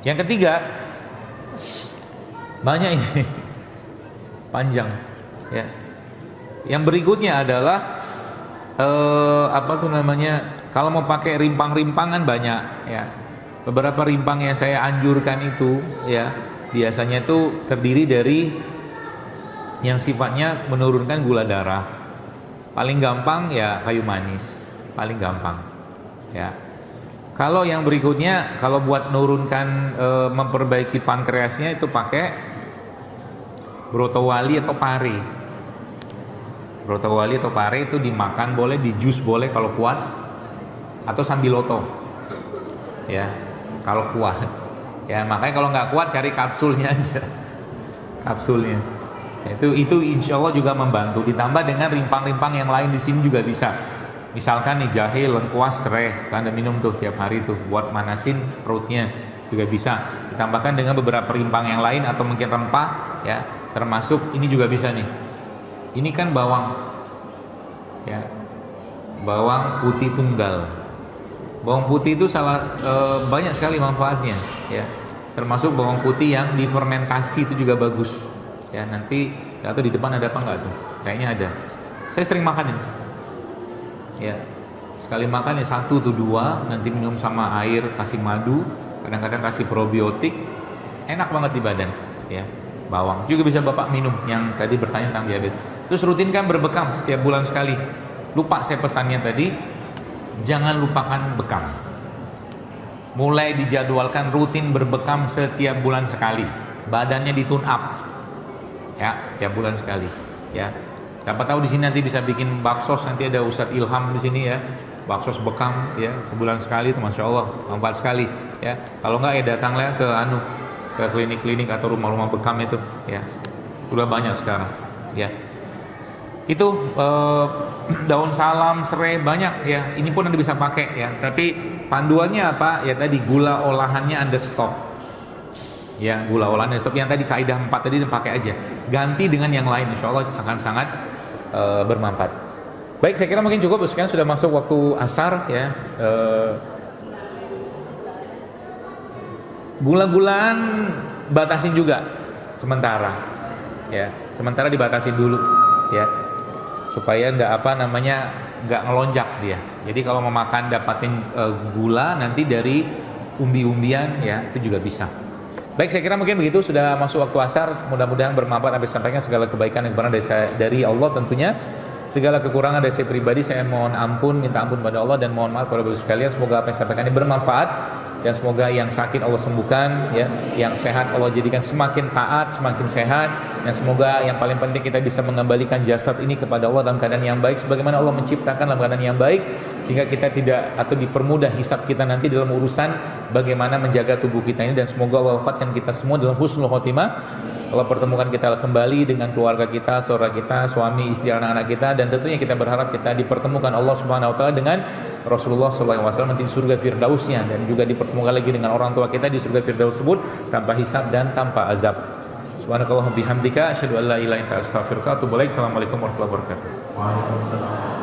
Yang ketiga, banyak ini panjang ya. Yang berikutnya adalah apa tuh namanya, kalau mau pakai rimpang-rimpangan banyak ya. Beberapa rimpang yang saya anjurkan itu ya biasanya itu terdiri dari yang sifatnya menurunkan gula darah. Paling gampang ya kayu manis, paling gampang ya. Kalau yang berikutnya, kalau buat menurunkan memperbaiki pankreasnya itu pakai brotowali atau pare. Brotowali atau pare itu dimakan boleh, di jus boleh kalau kuat, atau sambiloto ya kalau kuat ya. Makanya kalau nggak kuat cari kapsulnya aja, kapsulnya itu insya Allah juga membantu. Ditambah dengan rimpang-rimpang yang lain di sini juga bisa. Misalkan nih jahe, lengkuas, serai, Anda minum tuh tiap hari tuh buat manasin perutnya juga bisa. Ditambahkan dengan beberapa rimpang yang lain atau mungkin rempah ya, termasuk ini juga bisa nih. Ini kan bawang ya, bawang putih tunggal. Bawang putih itu banyak sekali manfaatnya ya. Termasuk bawang putih yang difermentasi itu juga bagus. Ya, nanti atau di depan ada apa enggak tuh? Kayaknya ada. Saya sering makan ini. Ya. Sekali makan ya 1 atau 2, nanti minum sama air, kasih madu, kadang-kadang kasih probiotik. Enak banget di badan, ya. Bawang juga bisa Bapak minum yang tadi bertanya tentang diabetes. Terus rutinkan berbekam tiap bulan sekali. Lupa saya pesannya tadi, jangan lupakan bekam. Mulai dijadwalkan rutin berbekam setiap bulan sekali. Badannya ditune up. Ya, tiap bulan sekali ya. Siapa tahu di sini nanti bisa bikin baksos, nanti ada Ustadz Ilham di sini ya, baksos bekam ya, sebulan sekali itu masya Allah manfaat sekali ya. Kalau enggak ya datanglah ke klinik-klinik atau rumah-rumah bekam itu ya, sudah banyak sekarang ya. Itu daun salam, serai banyak ya, ini pun Anda bisa pakai ya. Tapi panduannya apa ya, tadi gula olahannya Anda stop ya, gula olahan yang tadi kaidah 4 tadi pakai aja, ganti dengan yang lain, insya Allah akan sangat bermanfaat. Baik, saya kira mungkin cukup, sekarang sudah masuk waktu asar ya. Gula-gulaan batasin juga sementara ya, sementara dibatasin dulu ya, supaya nggak ngelonjak dia. Jadi kalau mau makan dapatin gula nanti dari umbi-umbian ya, itu juga bisa. Baik, saya kira mungkin begitu, sudah masuk waktu asar. Mudah-mudahan bermanfaat. Habis sampaikan segala kebaikan yang kebenaran dari Allah tentunya. Segala kekurangan dari saya pribadi saya mohon ampun, minta ampun pada Allah dan mohon maaf kepada Bapak sekalian. Semoga apa yang saya sampaikan ini bermanfaat dan semoga yang sakit Allah sembuhkan ya, yang sehat Allah jadikan semakin taat, semakin sehat, dan semoga yang paling penting kita bisa mengembalikan jasad ini kepada Allah dalam keadaan yang baik sebagaimana Allah menciptakan dalam keadaan yang baik, sehingga kita tidak atau dipermudah hisab kita nanti dalam urusan bagaimana menjaga tubuh kita ini. Dan semoga Allah wafatkan kita semua dalam husnul khotimah. Allah pertemukan kita kembali dengan keluarga kita, saudara kita, suami, istri, anak-anak kita, dan tentunya kita berharap kita dipertemukan Allah Subhanahu wa taala dengan Rasulullah SAW nanti di surga Firdausnya, dan juga dipertemukan lagi dengan orang tua kita di surga Firdaus tersebut tanpa hisab dan tanpa azab. Subhanakallahumma bihamdika asyhadu an la ilaha illa anta astaghfiruka wa atubu ilaik. Assalamualaikum warahmatullahi wabarakatuh. Waalaikumsalam.